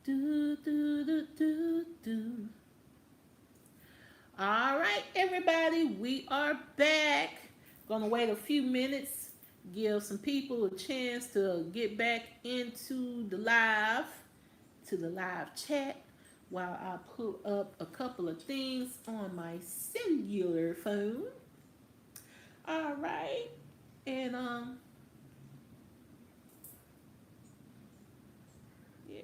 Do, do, do, do, do. All right, everybody, we are back. Gonna wait a few minutes, give some people a chance to get back to the live chat, while I pull up a couple of things on my cellular phone. All right, and yeah.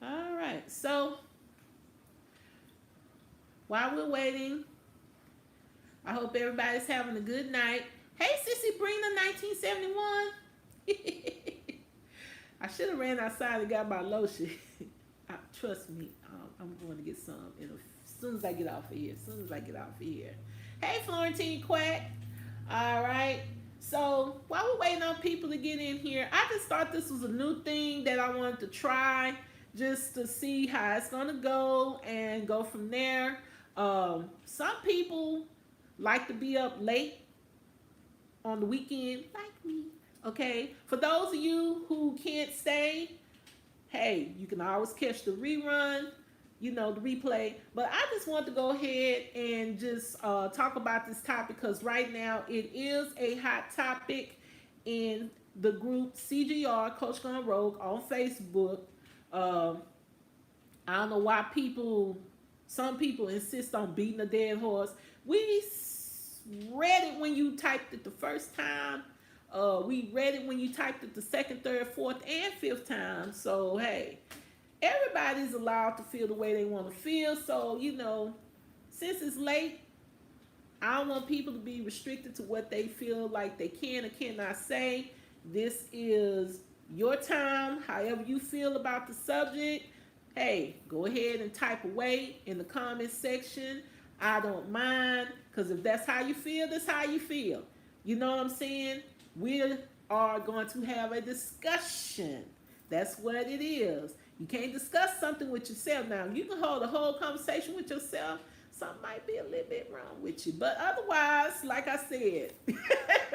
All right, so while we're waiting, I hope everybody's having a good night. Hey, Sissy, bring the 1971. I should have ran outside and got my lotion. Trust me, I'm going to get some as soon as I get off of here. As soon as I get off of here. Hey, Florentine Quack. All right. So while we're waiting on people to get in here, I just thought this was a new thing that I wanted to try just to see how it's going to go and go from there. Some people like to be up late on the weekend, like me. Okay. For those of you who can't stay, hey, you can always catch the rerun, the replay. But I just want to go ahead and just talk about this topic because right now it is a hot topic in the group CGR, Coach Gone Rogue, on Facebook. Um, I don't know why some people insist on beating a dead horse. We read it when you typed it the first time. We read it when you typed it the second, third, fourth, and fifth time. So, hey, everybody's allowed to feel the way they want to feel. So, since it's late, I don't want people to be restricted to what they feel like they can or cannot say. This is your time, however you feel about the subject. Hey, go ahead and type away in the comment section. I don't mind, because if that's how you feel, that's how you feel. You know what I'm saying? We are going to have a discussion. That's what it is. You can't discuss something with yourself. Now, you can hold a whole conversation with yourself. Something might be a little bit wrong with you. But otherwise, like I said,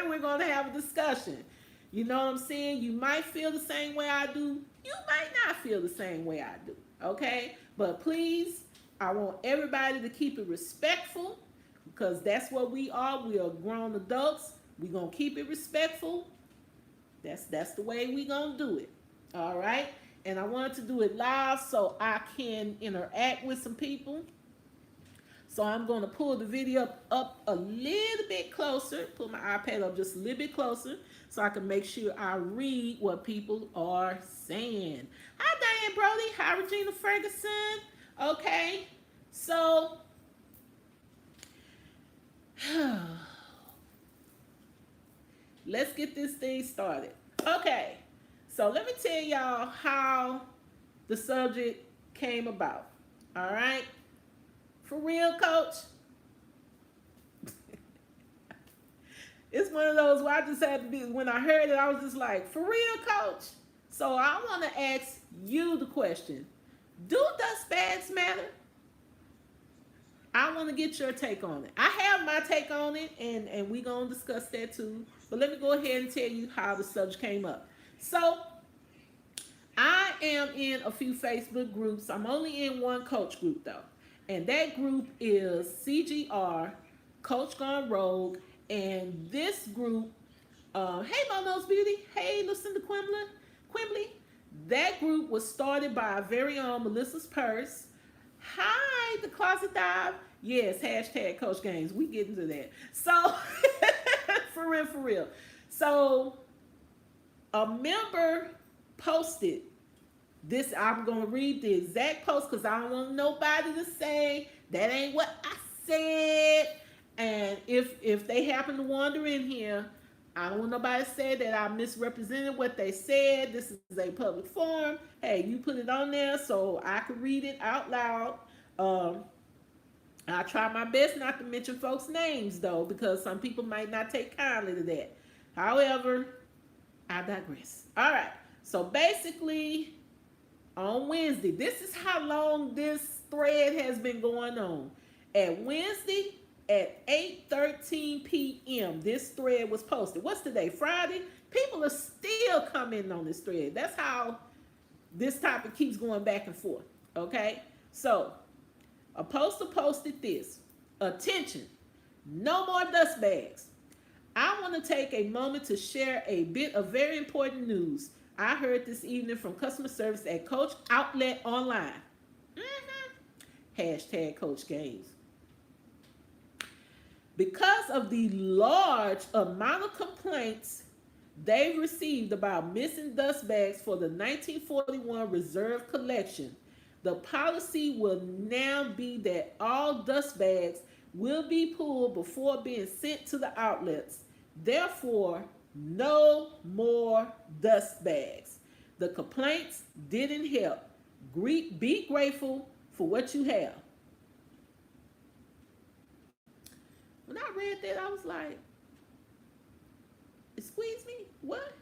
we're going to have a discussion. You know what I'm saying? You might feel the same way I do. You might not feel the same way I do. Okay? But please, I want everybody to keep it respectful, because that's what we are. We are grown adults. We're going to keep it respectful. That's the way we're going to do it. All right? And I wanted to do it live so I can interact with some people. So I'm going to pull the video up a little bit closer, pull my iPad up just a little bit closer so I can make sure I read what people are saying. Hi, Diane Brody. Hi, Regina Ferguson. Okay, so let's get this thing started. Okay, so let me tell y'all how the subject came about. All right, for real, Coach. It's one of those where I just had to be, when I heard it, I was just like, for real, Coach? So I want to ask you the question. Do dust bags matter? I want to get your take on it. I have my take on it, and we're going to discuss that too. But let me go ahead and tell you how the subject came up. So I am in a few Facebook groups. I'm only in one coach group, though. And that group is CGR, Coach Gone Rogue. And this group, hey, Momo's Beauty. Hey, Lucinda Quimbley. That group was started by our very own Melissa's Purse. Hi, the Closet Dive. Yes, hashtag Coach Games. We get into that. So, for real. So, a member posted this. I'm going to read the exact post because I don't want nobody to say that ain't what I said. And if they happen to wander in here, I don't want nobody to say that I misrepresented what they said. This is a public forum. Hey, you put it on there so I can read it out loud. I try my best not to mention folks' names, though, because some people might not take kindly to that. However, I digress. All right. So basically, on Wednesday, this is how long this thread has been going on. At Wednesday, at 8:13 p.m., this thread was posted. What's today? Friday? People are still still commenting on this thread. That's how this topic keeps going back and forth. Okay? So, a poster posted this. Attention, no more dust bags. I want to take a moment to share a bit of very important news I heard this evening from customer service at Coach Outlet Online. Hashtag Coach Games. Because of the large amount of complaints they received about missing dust bags for the 1941 Reserve Collection, the policy will now be that all dust bags will be pulled before being sent to the outlets. Therefore, no more dust bags. The complaints didn't help. Be grateful for what you have. When I read that, I was like, "Squeeze me? What?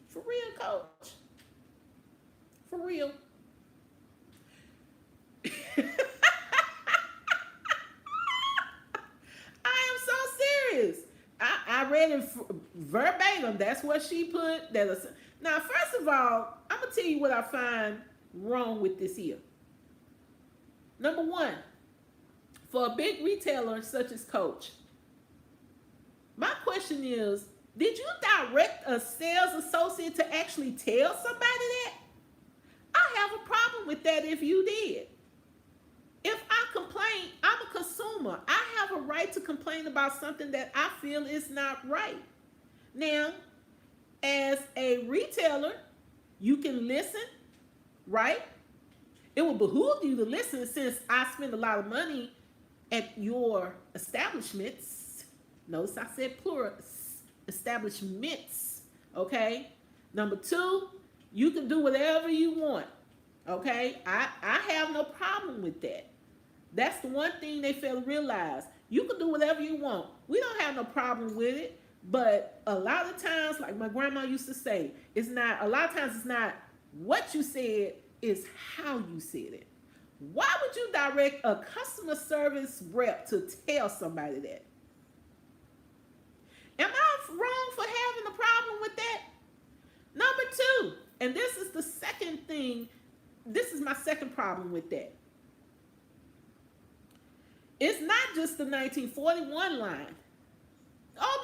For real, Coach? For real?" I am so serious. I read it verbatim. That's what she put. Now, first of all, I'm going to tell you what I find wrong with this here. Number one, for a big retailer such as Coach, my question is, did you direct a sales associate to actually tell somebody that? I have a problem with that if you did. If I complain, I'm a consumer. I have a right to complain about something that I feel is not right. Now, as a retailer, you can listen, right? It will behoove you to listen since I spend a lot of money at your establishments. Notice I said plural, establishments, okay? Number two, you can do whatever you want, okay? I have no problem with that. That's the one thing they fail to realize. You can do whatever you want. We don't have no problem with it, but a lot of times, like my grandma used to say, it's not what you said, it's how you said it. Why would you direct a customer service rep to tell somebody that? Am I wrong for having a problem with that? Number two, and this is the second thing, this is my second problem with that. It's not just the 1941 line. Oh,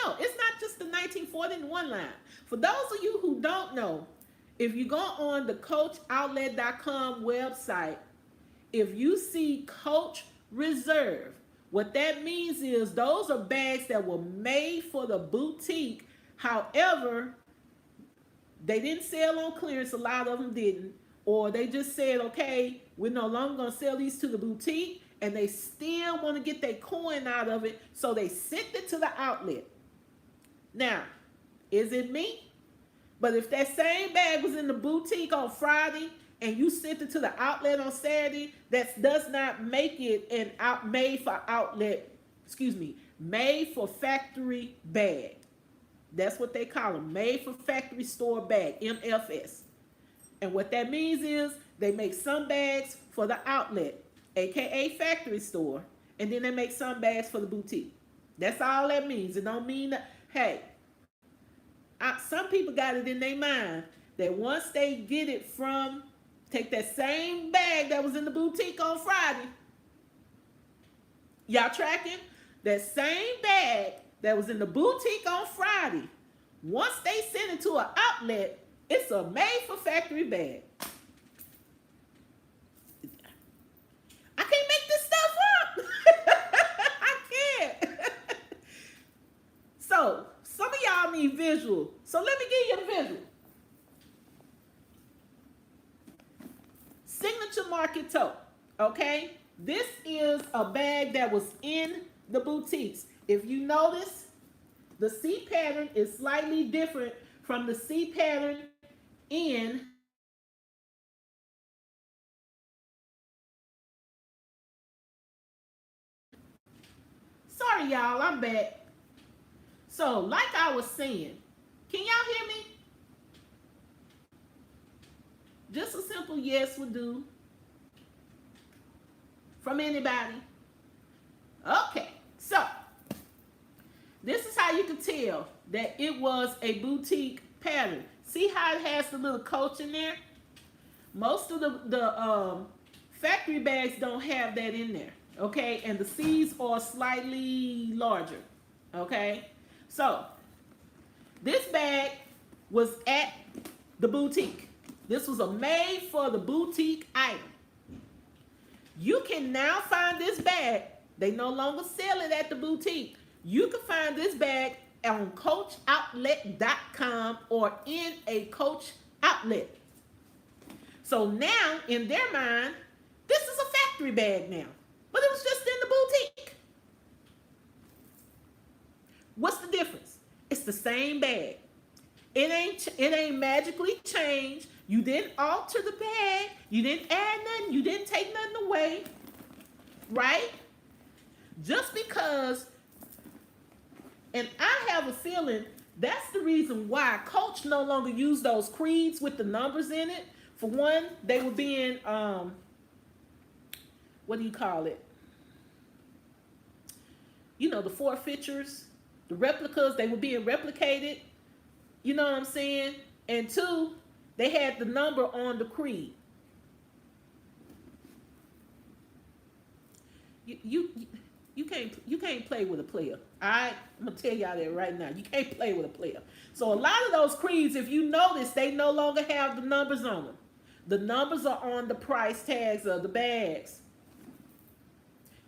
no. It's not just the 1941 line. For those of you who don't know, if you go on the CoachOutlet.com website, if you see Coach Reserve, what that means is those are bags that were made for the boutique. However, they didn't sell on clearance. A lot of them didn't. Or they just said, okay, we're no longer going to sell these to the boutique. And they still want to get their coin out of it. So they sent it to the outlet. Now, is it me? But if that same bag was in the boutique on Friday and you sent it to the outlet on Saturday, that does not make it an made for factory bag. That's what they call them, made for factory store bag, MFS. And what that means is they make some bags for the outlet, aka factory store, and then they make some bags for the boutique. That's all that means. It don't mean that, hey, some people got it in their mind that once they get it from, take that same bag that was in the boutique on Friday, y'all tracking? That same bag that was in the boutique on Friday, once they send it to an outlet, it's a made for factory bag. I can't make this stuff up. I can't. So, some of y'all need visual. So let me give you a visual. Signature Market Tote, okay? This is a bag that was in the boutiques. If you notice, the C pattern is slightly different from the C pattern in sorry y'all, I'm back. So like I was saying, can y'all hear me? Just a simple yes would do from anybody. Okay, so this is how you can tell that it was a boutique pattern. see how it has the little Coach in there? Most of the factory bags don't have that in there. Okay, and the C's are slightly larger. Okay, so this bag was at the boutique. This was a made for the boutique item. You can now find this bag. They no longer sell it at the boutique. You can find this bag on coachoutlet.com or in a Coach outlet. So now, in their mind, this is a factory bag now. But it was just in the boutique. What's the difference? It's the same bag. It ain't magically changed. You didn't alter the bag. You didn't add nothing. You didn't take nothing away. Right? Just because, and I have a feeling that's the reason why Coach no longer used those creeds with the numbers in it. For one, they were being, what do you call it? You know, the forfeitures, the replicas, they were being replicated. You know what I'm saying? And two, they had the number on the creed. You can't play with a player. All right? I'm going to tell y'all that right now. You can't play with a player. So a lot of those creeds, if you notice, they no longer have the numbers on them. The numbers are on the price tags of the bags.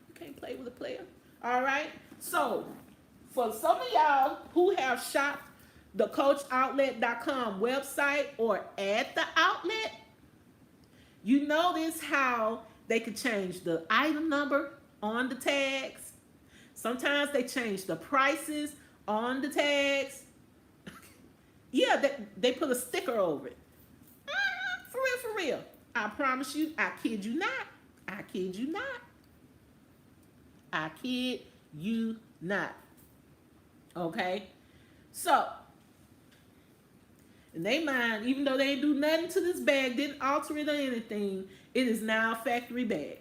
You can't play with a player. All right? So for some of y'all who have shopped the coachoutlet.com website or at the outlet, you notice how they could change the item number on the tags. Sometimes they change the prices on the tags. Yeah, they put a sticker over it. For real. I promise you, I kid you not. I kid you not. I kid you not. Okay? So, in their mind, even though they ain't do nothing to this bag, didn't alter it or anything, it is now a factory bag.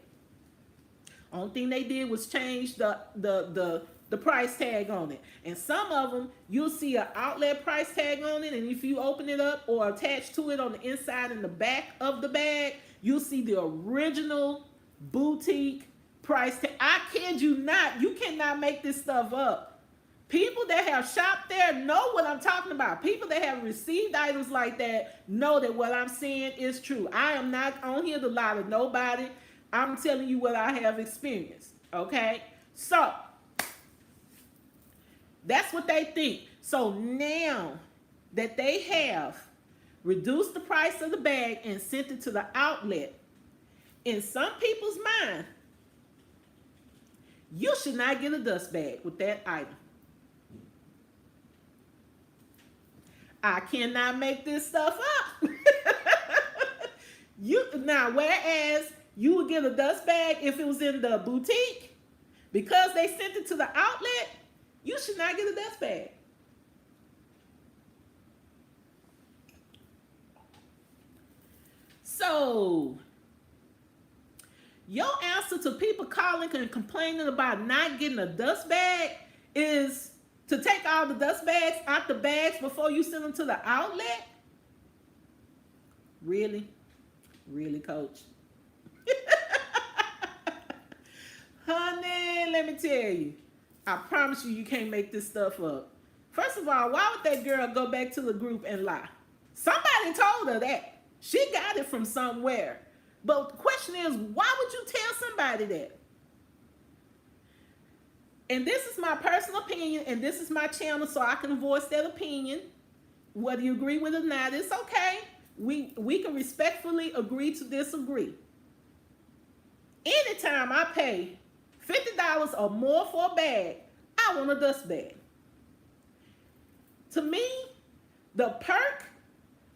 Only thing they did was change the price tag on it. And some of them, you'll see an outlet price tag on it, and if you open it up or attach to it on the inside and the back of the bag, you'll see the original boutique price tag. I kid you not. You cannot make this stuff up. People that have shopped there know what I'm talking about. People that have received items like that know that what I'm saying is true. I am not on here to lie to nobody. I'm telling you what I have experienced. Okay? So, that's what they think. So now that they have reduced the price of the bag and sent it to the outlet, in some people's mind, you should not get a dust bag with that item. I cannot make this stuff up. Whereas you would get a dust bag if it was in the boutique, because they sent it to the outlet, you should not get a dust bag. So, your answer to people calling and complaining about not getting a dust bag is to take all the dust bags out the bags before you send them to the outlet? Really? Really, Coach? Honey, let me tell you. I promise you, you can't make this stuff up. First of all, why would that girl go back to the group and lie? Somebody told her that. She got it from somewhere. But the question is, why would you tell somebody that? And this is my personal opinion, and this is my channel, so I can voice that opinion. Whether you agree with it or not, it's okay. We can respectfully agree to disagree. Anytime I pay $50 or more for a bag, I want a dust bag. To me, the perk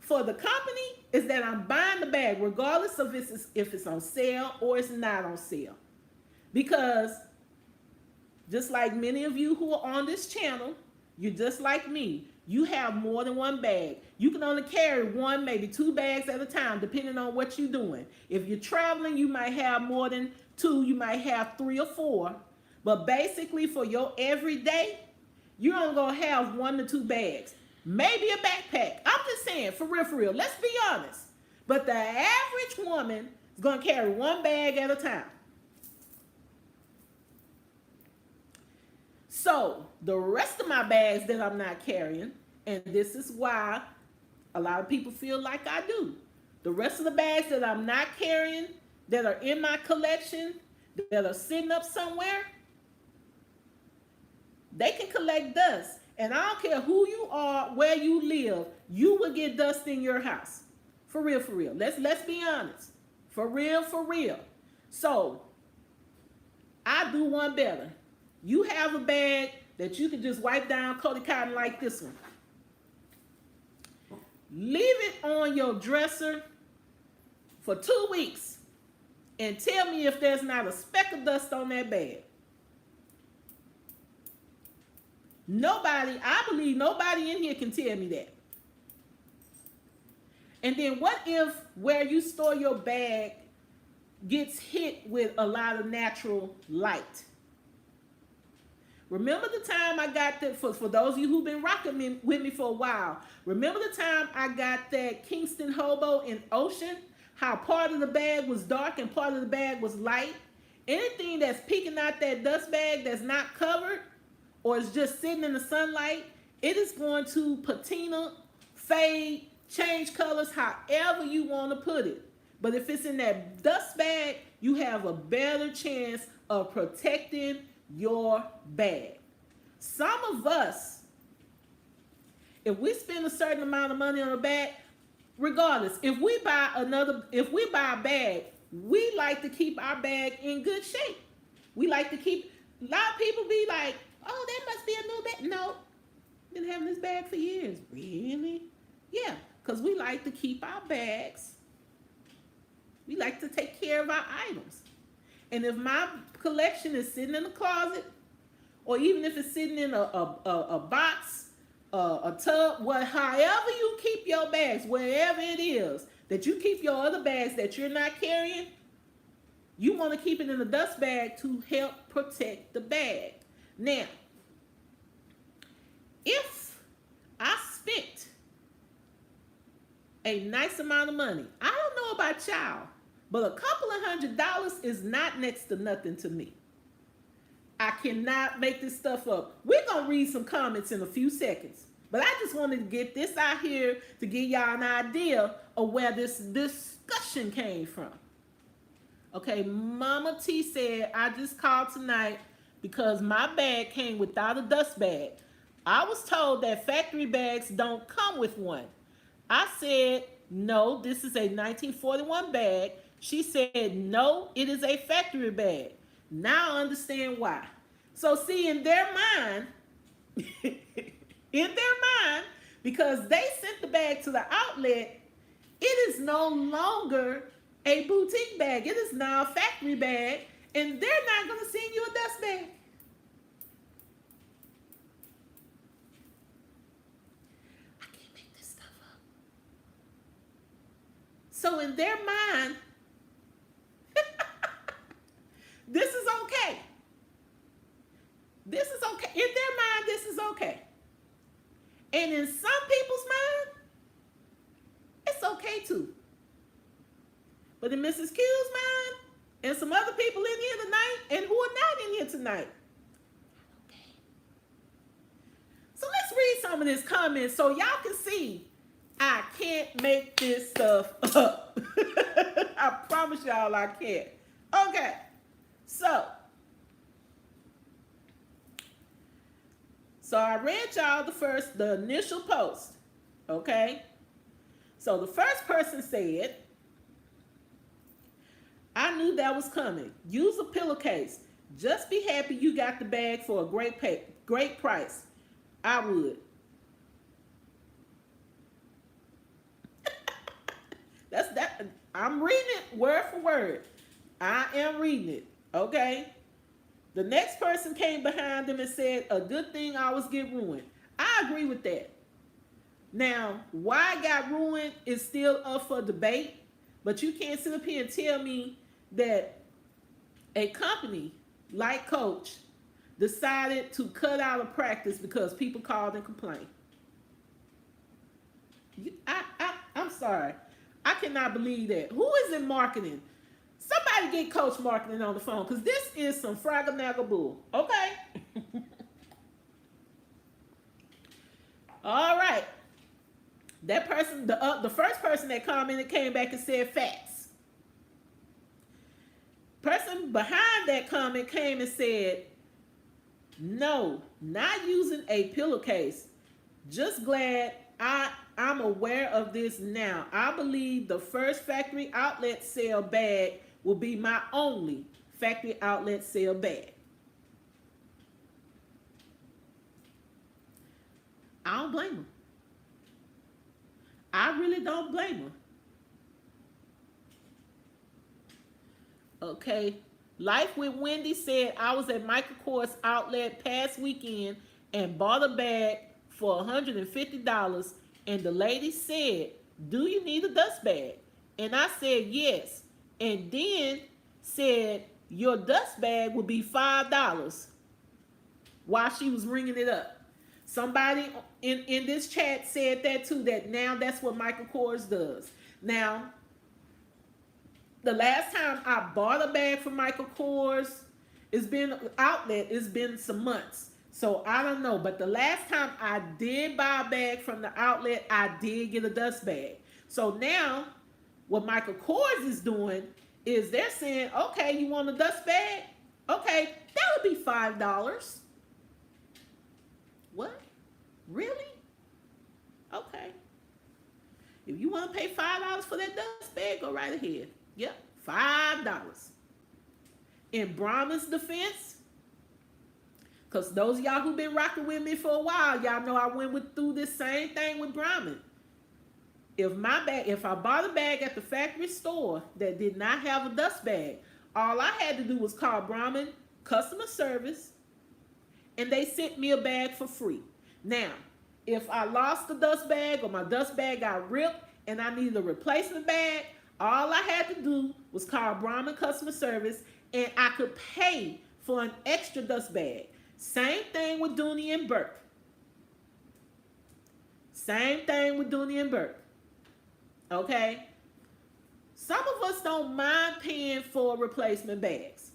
for the company is that I'm buying the bag regardless of if it's on sale or it's not on sale. Because just like many of you who are on this channel, you're just like me. You have more than one bag. You can only carry one, maybe two bags at a time, depending on what you're doing. If you're traveling, you might have more than two. You might have 3 or 4. But basically, for your everyday, you're only going to have 1 to 2 bags. maybe a backpack. I'm just saying, for real, for real. Let's be honest. But the average woman is going to carry one bag at a time. So the rest of my bags that I'm not carrying, and this is why a lot of people feel like I do. The rest of the bags that I'm not carrying, that are in my collection, that are sitting up somewhere, they can collect dust. And I don't care who you are, where you live, you will get dust in your house. For real, for real. Let's be honest. For real, for real. So I do one better. You have a bag that you can just wipe down Cody Cotton like this one. Leave it on your dresser for 2 weeks and tell me if there's not a speck of dust on that bag. Nobody, I believe nobody in here can tell me that. And then what if where you store your bag gets hit with a lot of natural light? Remember the time I got that, for those of you who've been rocking with me for a while, remember the time I got that Kingston hobo in Ocean? How part of the bag was dark and part of the bag was light? Anything that's peeking out that dust bag that's not covered or is just sitting in the sunlight, it is going to patina, fade, change colors however you want to put it. But if it's in that dust bag, you have a better chance of protecting your bag. Some of us, if we spend a certain amount of money on a bag, regardless, if we buy a bag, we like to keep our bag in good shape. We like to keep, a lot of people be like, oh, that must be a new bag. No, been having this bag for years. Really? Yeah, because we like to keep our bags. We like to take care of our items. And if my collection is sitting in a closet, or even if it's sitting in a box, a tub, however you keep your bags, wherever it is that you keep your other bags that you're not carrying, you want to keep it in a dust bag to help protect the bag. Now, if I spent a nice amount of money, I don't know about y'all, but a couple of $100 is not next to nothing to me. I cannot make this stuff up. We're going to read some comments in a few seconds. But I just wanted to get this out here to give y'all an idea of where this discussion came from. Okay, Mama T said, I just called tonight because my bag came without a dust bag. I was told that factory bags don't come with one. I said, no, this is a 1941 bag. She said, no, it is a factory bag. Now I understand why. So see, in their mind, because they sent the bag to the outlet, it is no longer a boutique bag. It is now a factory bag, and they're not going to send you a dust bag. I can't make this stuff up. So in their mind, this is okay. This is okay. In their mind, this is okay. And in some people's mind, it's okay too. But in Mrs. Q's mind, and some other people in here tonight, and who are not in here tonight, okay. So let's read some of this comments so y'all can see I can't make this stuff up. I promise y'all I can't. Okay. So I read y'all the initial post, okay? So the first person said, I knew that was coming. Use a pillowcase. Just be happy you got the bag for a great price. I would. That's that. I'm reading it word for word. I am reading it. Okay. The next person came behind them and said, a good thing always get ruined. I agree with that. Now, why it got ruined is still up for debate, but you can't sit up here and tell me that a company like Coach decided to cut out a practice because people called and complained. I'm sorry. I cannot believe that. Who is in marketing? Somebody get Coach Marketing on the phone because this is some fraggle bull. Okay. All right. That person, the first person that commented came back and said facts. Person behind that comment came and said, no, not using a pillowcase. Just glad I'm aware of this now. I believe the first factory outlet sale bag will be my only factory outlet sale bag. I don't blame them. I really don't blame them. Okay. Life with Wendy said I was at Michael Kors outlet past weekend and bought a bag for $150 and the lady said, do you need a dust bag? And I said yes. And then said your dust bag would be $5 while she was ringing it up. Somebody in this chat said that too, that now that's what Michael Kors does. Now, the last time I bought a bag from Michael Kors, it's been outlet, it's been some months. So I don't know. But the last time I did buy a bag from the outlet, I did get a dust bag. So now what Michael Kors is doing is they're saying, okay, you want a dust bag? Okay, that would be $5. What? Really? Okay. If you want to pay $5 for that dust bag, go right ahead. Yep, $5. In Brahma's defense, because those of y'all who've been rocking with me for a while, y'all know I went through this same thing with Brahman. If I bought a bag at the factory store that did not have a dust bag, all I had to do was call Brahman customer service, and they sent me a bag for free. Now, if I lost the dust bag or my dust bag got ripped and I needed a replacement bag, all I had to do was call Brahman customer service and I could pay for an extra dust bag. Same thing with Dooney and Burke. Same thing with Dooney and Burke. Okay? Some of us don't mind paying for replacement bags.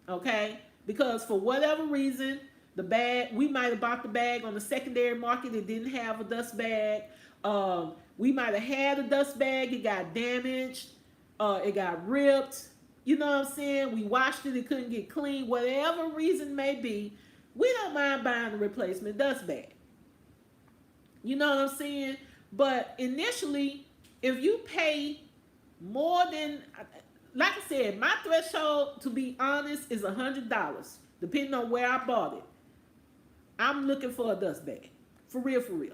Okay? Because for whatever reason, the bag, we might have bought the bag on the secondary market. It didn't have a dust bag. We might have had a dust bag. It got damaged. It got ripped. You know what I'm saying? We washed it. It couldn't get clean. Whatever reason may be, we don't mind buying a replacement dust bag. You know what I'm saying? But initially, if you pay more than, like I said, my threshold, to be honest, is $100, depending on where I bought it. I'm looking for a dust bag. For real, for real.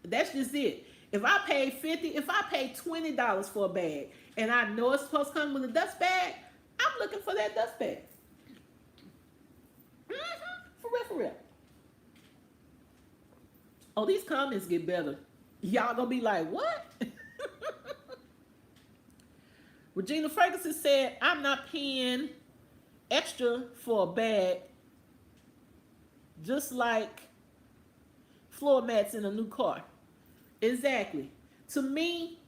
That's just it. If I pay $20 for a bag and I know it's supposed to come with a dust bag, I'm looking for that dust bag. For real, for real. Oh, these comments get better. Y'all gonna be like, what? Regina Ferguson said, I'm not paying extra for a bag, just like floor mats in a new car. Exactly. To me,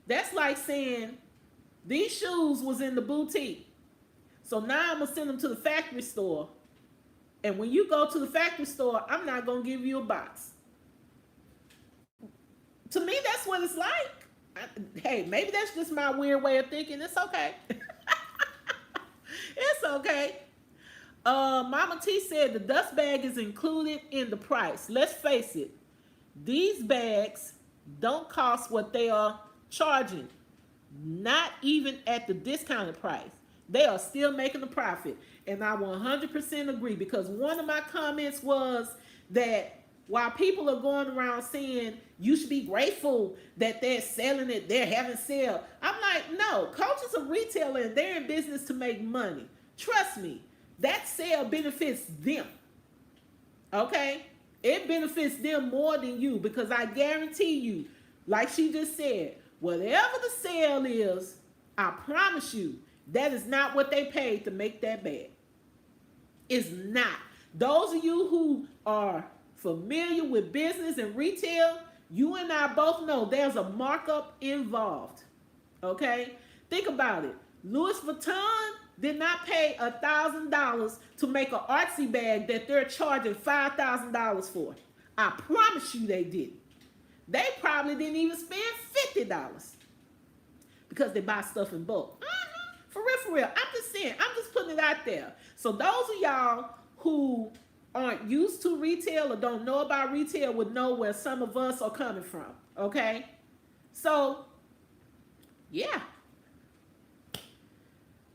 that's like saying these shoes was in the boutique. So now I'm going to send them to the factory store. And when you go to the factory store, I'm not going to give you a box. To me, that's what it's like. Hey, maybe that's just my weird way of thinking. It's okay. It's okay. Mama T said the dust bag is included in the price. Let's face it. These bags don't cost what they are charging. Not even at the discounted price. They are still making a profit. And I 100% agree, because one of my comments was that while people are going around saying you should be grateful that they're selling it, they're having sale. I'm like, no, Coach is a retailer and they're in business to make money. Trust me, that sale benefits them. Okay? It benefits them more than you, because I guarantee you, like she just said, whatever the sale is, I promise you, that is not what they paid to make that bag. It's not. Those of you who are familiar with business and retail, you and I both know there's a markup involved. Okay? Think about it. Louis Vuitton did not pay $1,000 to make an artsy bag that they're charging $5,000 for. I promise you they didn't. They probably didn't even spend $50 because they buy stuff in bulk. For real, for real. I'm just saying, I'm just putting it out there. So those of y'all who aren't used to retail or don't know about retail would know where some of us are coming from. Okay? So, yeah.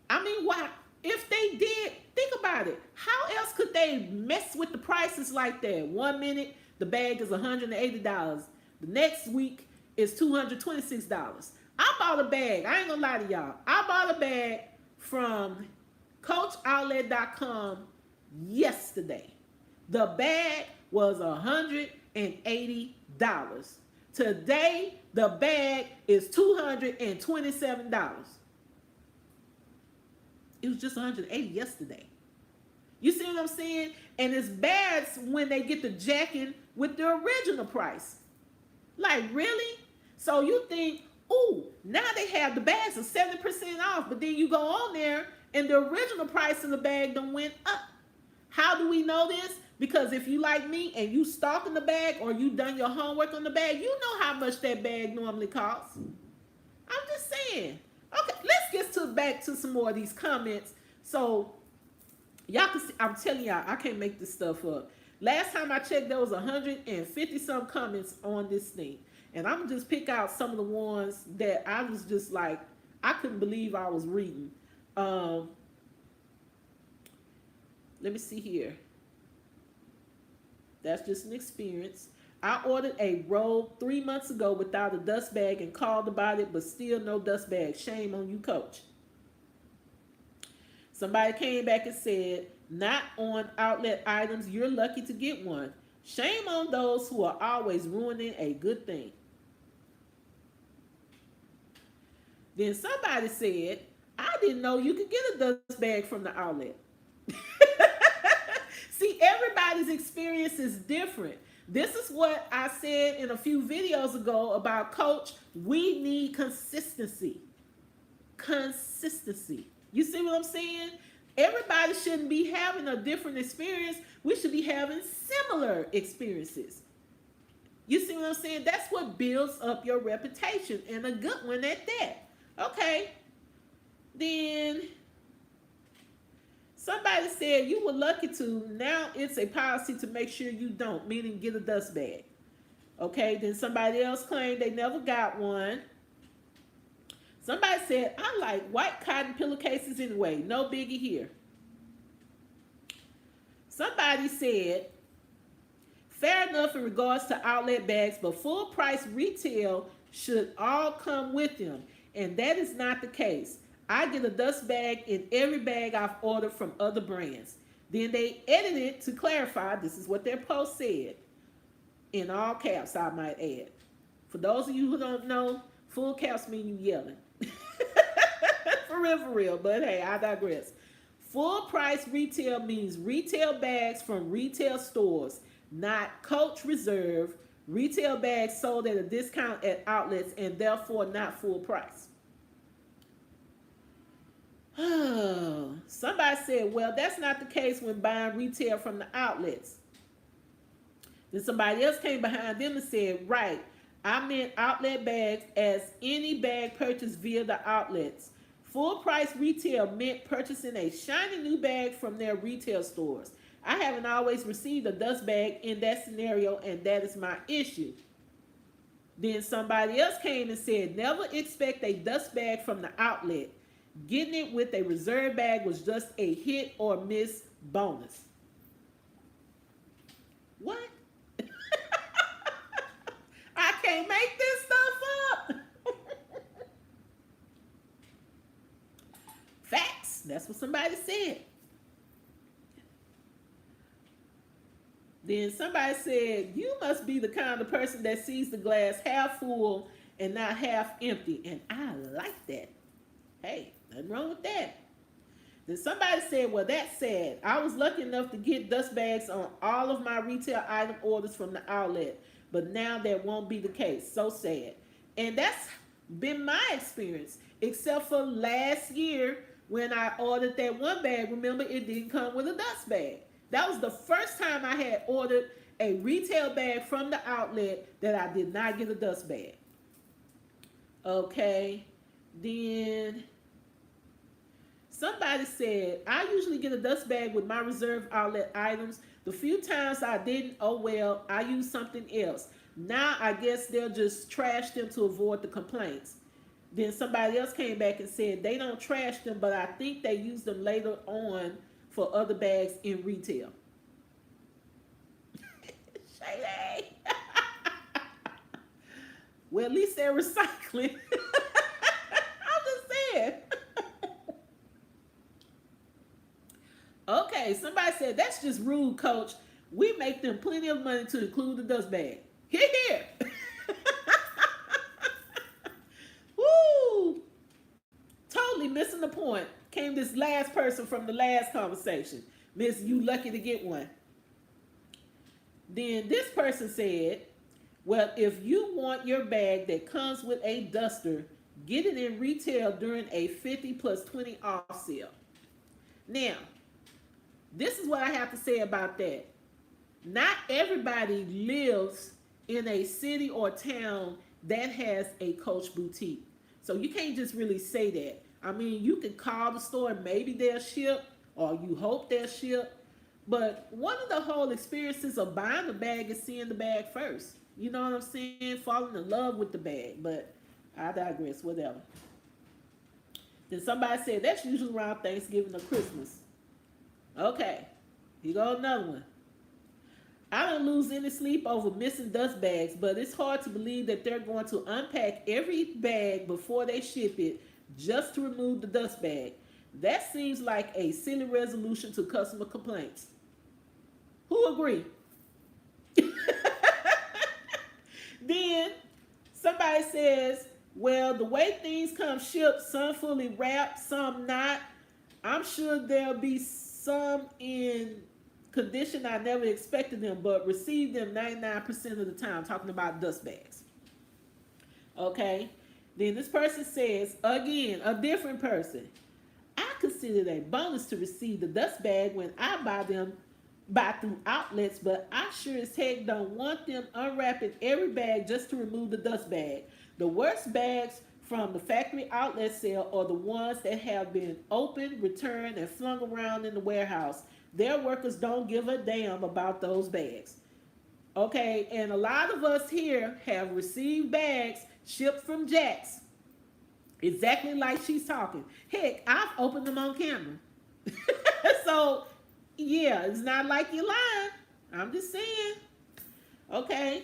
I mean, why? If they did, think about it. How else could they mess with the prices like that? 1 minute, the bag is $180. The next week is $226. I bought a bag. I ain't gonna lie to y'all. I bought a bag from CoachOutlet.com yesterday. The bag was $180. Today, the bag is $227. It was just $180 yesterday. You see what I'm saying? And it's bad when they get the jacking with the original price. Like, really? So you think, ooh, now they have the bags are 70% off, but then you go on there and the original price of the bag done went up. How do we know this? Because if you like me and you stalking the bag or you done your homework on the bag, you know how much that bag normally costs. I'm just saying. Okay, let's get back to some more of these comments. So y'all can see, I'm telling y'all, I can't make this stuff up. Last time I checked, there was 150 some comments on this thing. And I'm gonna just pick out some of the ones that I was just like, I couldn't believe I was reading. Let me see here. That's just an experience. I ordered a robe 3 months ago without a dust bag and called about it, but still no dust bag. Shame on you, coach. Somebody came back and said, not on outlet items, you're lucky to get one. Shame on those who are always ruining a good thing. Then somebody said, I didn't know you could get a dust bag from the outlet. See, everybody's experience is different. This is what I said in a few videos ago about coach. We need consistency. Consistency. You see what I'm saying? Everybody shouldn't be having a different experience. We should be having similar experiences. You see what I'm saying? That's what builds up your reputation, and a good one at that. Okay. Then somebody said you were lucky to. Now it's a policy to make sure you don't, meaning get a dust bag. Okay. Then somebody else claimed they never got one. Somebody said, I like white cotton pillowcases anyway. No biggie here. Somebody said, fair enough in regards to outlet bags, but full price retail should all come with them. And that is not the case. I get a dust bag in every bag I've ordered from other brands. Then they edited it to clarify. This is what their post said. In all caps, I might add. For those of you who don't know, full caps mean you yelling. For real. But hey, I digress. Full price retail means retail bags from retail stores, not Coach Reserve. Retail bags sold at a discount at outlets and therefore not full price. Somebody said, well, that's not the case when buying retail from the outlets. Then somebody else came behind them and said, right, I meant outlet bags as any bag purchased via the outlets. Full price retail meant purchasing a shiny new bag from their retail stores. I haven't always received a dust bag in that scenario, and that is my issue. Then somebody else came and said, never expect a dust bag from the outlet. Getting it with a reserve bag was just a hit or miss bonus. What? I can't make this stuff up. Facts. That's what somebody said. Then somebody said, you must be the kind of person that sees the glass half full and not half empty. And I like that. Hey, nothing wrong with that. Then somebody said, well, that's sad. I was lucky enough to get dust bags on all of my retail item orders from the outlet, but now that won't be the case. So sad. And that's been my experience, except for last year when I ordered that one bag. Remember, it didn't come with a dust bag. That was the first time I had ordered a retail bag from the outlet that I did not get a dust bag. Okay. Then somebody said, I usually get a dust bag with my reserve outlet items. The few times I didn't, oh well, I use something else. Now I guess they'll just trash them to avoid the complaints. Then somebody else came back and said they don't trash them, but I think they use them later on for other bags in retail. Shady. Well, at least they're recycling. I'm just saying. Okay, somebody said, that's just rude, coach. We make them plenty of money to include the dust bag. Here, here. Woo! Totally missing the point. Came this last person from the last conversation. Miss, you lucky to get one. Then this person said, well, if you want your bag that comes with a duster, get it in retail during a 50 plus 20 off sale. Now, this is what I have to say about that. Not everybody lives in a city or town that has a Coach boutique. So you can't just really say that. I mean, you can call the store and maybe they'll ship, or you hope they'll ship. But one of the whole experiences of buying the bag is seeing the bag first. You know what I'm saying? Falling in love with the bag. But I digress, whatever. Then somebody said that's usually around Thanksgiving or Christmas. Okay, here goes another one. I don't lose any sleep over missing dust bags, but it's hard to believe that they're going to unpack every bag before they ship it just to remove the dust bag. That seems like a silly resolution to customer complaints. Who agree? Then somebody says, well, the way things come shipped, some fully wrapped, some not. I'm sure there'll be some in condition I never expected them, but receive them 99% of the time. Talking about dust bags. Okay. Then this person says, again, a different person. I consider it a bonus to receive the dust bag when I buy through outlets, but I sure as heck don't want them unwrapping every bag just to remove the dust bag. The worst bags from the factory outlet sale are the ones that have been opened, returned, and flung around in the warehouse. Their workers don't give a damn about those bags. Okay, and a lot of us here have received bags shipped from Jack's. Exactly like she's talking. Heck, I've opened them on camera. So, yeah, it's not like you're lying. I'm just saying. Okay.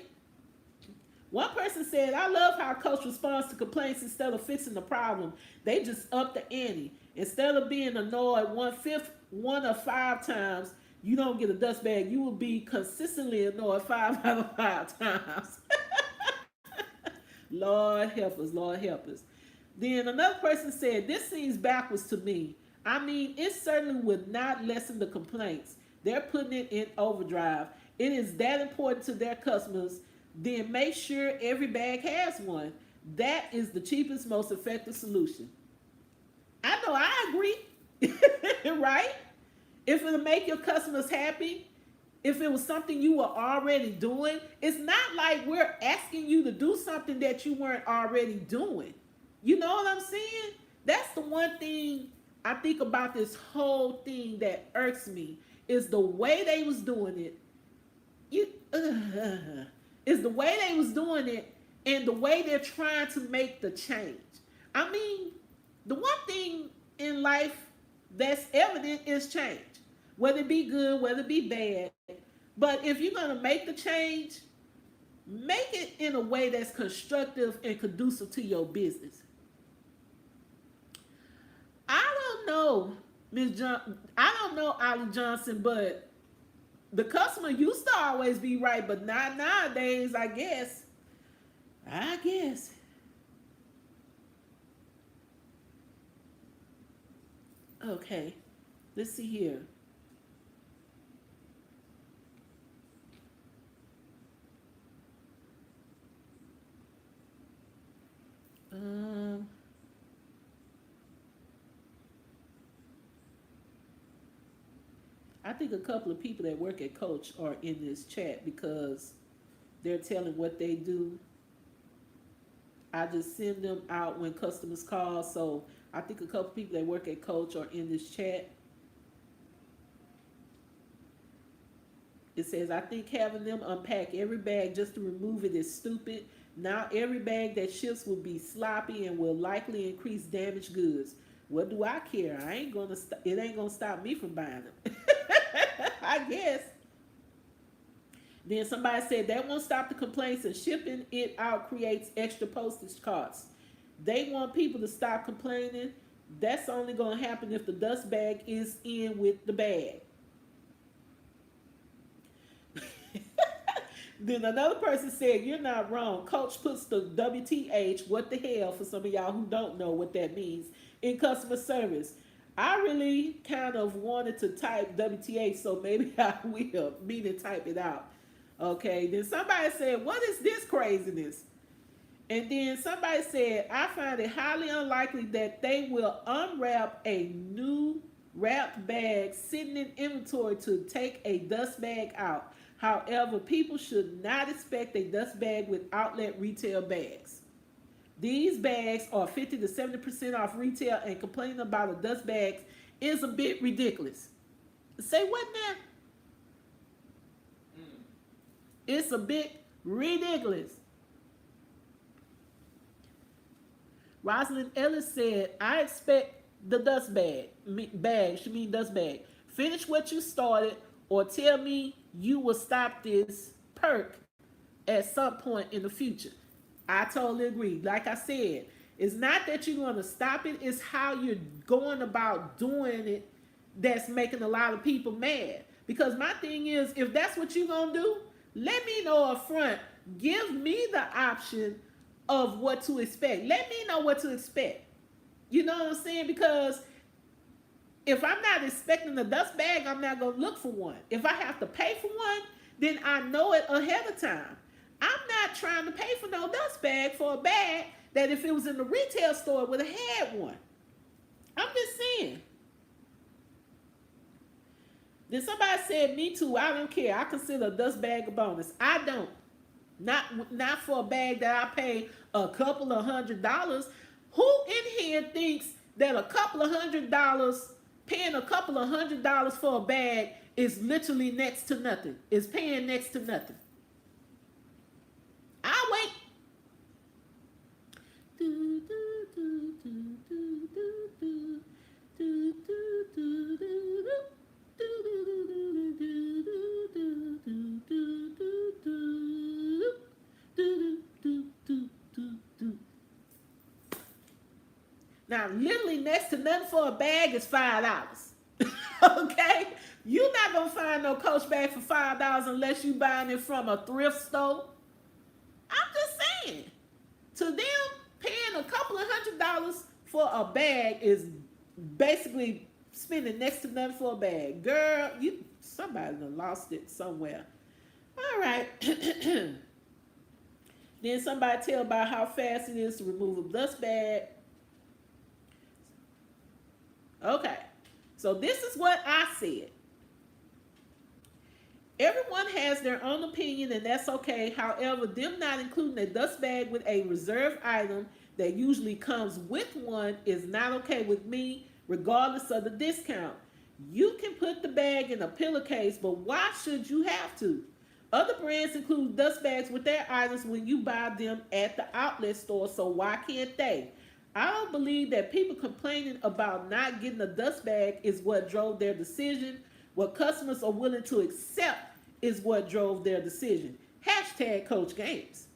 One person said, I love how Coach responds to complaints instead of fixing the problem. They just up the ante. Instead of being annoyed one of 5 times, you don't get a dust bag. You will be consistently annoyed 5 out of 5 times. Lord help us, Lord help us. Then another person said, this seems backwards to me. I mean, it certainly would not lessen the complaints. They're putting it in overdrive. It is that important to their customers. Then make sure every bag has one. That is the cheapest, most effective solution. I know, I agree. Right? If it'll make your customers happy, if it was something you were already doing, it's not like we're asking you to do something that you weren't already doing. You know what I'm saying? That's the one thing I think about this whole thing that irks me is the way they was doing it. Is the way they was doing it and the way they're trying to make the change. I mean, the one thing in life that's evident is change. Whether it be good, whether it be bad. But if you're going to make the change, make it in a way that's constructive and conducive to your business. I don't know, I don't know, Ollie Johnson, but the customer used to always be right, but not nowadays, I guess. Okay. Let's see here. Um, I think a couple of people that work at Coach are in this chat because they're telling what they do. I just send them out when customers call. So I think a couple of people that work at Coach are in this chat. It says, I think having them unpack every bag just to remove it is stupid. Now every bag that ships will be sloppy and will likely increase damaged goods. What do I care? I ain't gonna. It ain't gonna stop me from buying them. I guess. Then somebody said that won't stop the complaints and shipping it out creates extra postage costs. They want people to stop complaining. That's only gonna happen if the dust bag is in with the bag. Then another person said, you're not wrong. Coach puts the WTH, what the hell, for some of y'all who don't know what that means, in customer service. I really kind of wanted to type WTH, so maybe I will, meaning type it out. Okay, then somebody said, what is this craziness? And then somebody said, I find it highly unlikely that they will unwrap a new wrapped bag sitting in inventory to take a dust bag out. However, people should not expect a dust bag with outlet retail bags. These bags are 50 to 70% off retail, and complaining about a dust bag is a bit ridiculous. Say what now? It's a bit ridiculous. Rosalind Ellis said, I expect the dust bag. Bag, she mean dust bag. Finish what you started or tell me you will stop this perk at some point in the future. I totally agree. Like I said, it's not that you're going to stop it, it's how you're going about doing it that's making a lot of people mad. Because my thing is, if that's what you're going to do, let me know up front. Give me the option of what to expect. Let me know what to expect. You know what I'm saying? Because if I'm not expecting a dust bag, I'm not going to look for one. If I have to pay for one, then I know it ahead of time. I'm not trying to pay for no dust bag for a bag that if it was in the retail store would have had one. I'm just saying. Then somebody said, me too, I don't care. I consider a dust bag a bonus. I don't. Not for a bag that I pay a couple of $100s. Who in here thinks that a couple of $100, paying a couple of $100 for a bag is literally next to nothing? Is paying next to nothing? I'll wait. Now, literally next to nothing for a bag is $5. Okay? You're not going to find no Coach bag for $5 unless you're buying it from a thrift store. I'm just saying. To them, paying a couple of $100s for a bag is basically spending next to nothing for a bag. Girl, somebody done lost it somewhere. All right. Then somebody tell about how fast it is to remove a dust bag. Okay. So this is what I said. Everyone has their own opinion, and that's okay. However, them not including a dust bag with a reserved item that usually comes with one is not okay with me, regardless of the discount. You can put the bag in a pillowcase, but why should you have to? Other brands include dust bags with their items when you buy them at the outlet store, so why can't they? I don't believe that people complaining about not getting a dust bag is what drove their decision. What customers are willing to accept is what drove their decision. Hashtag Coach Games.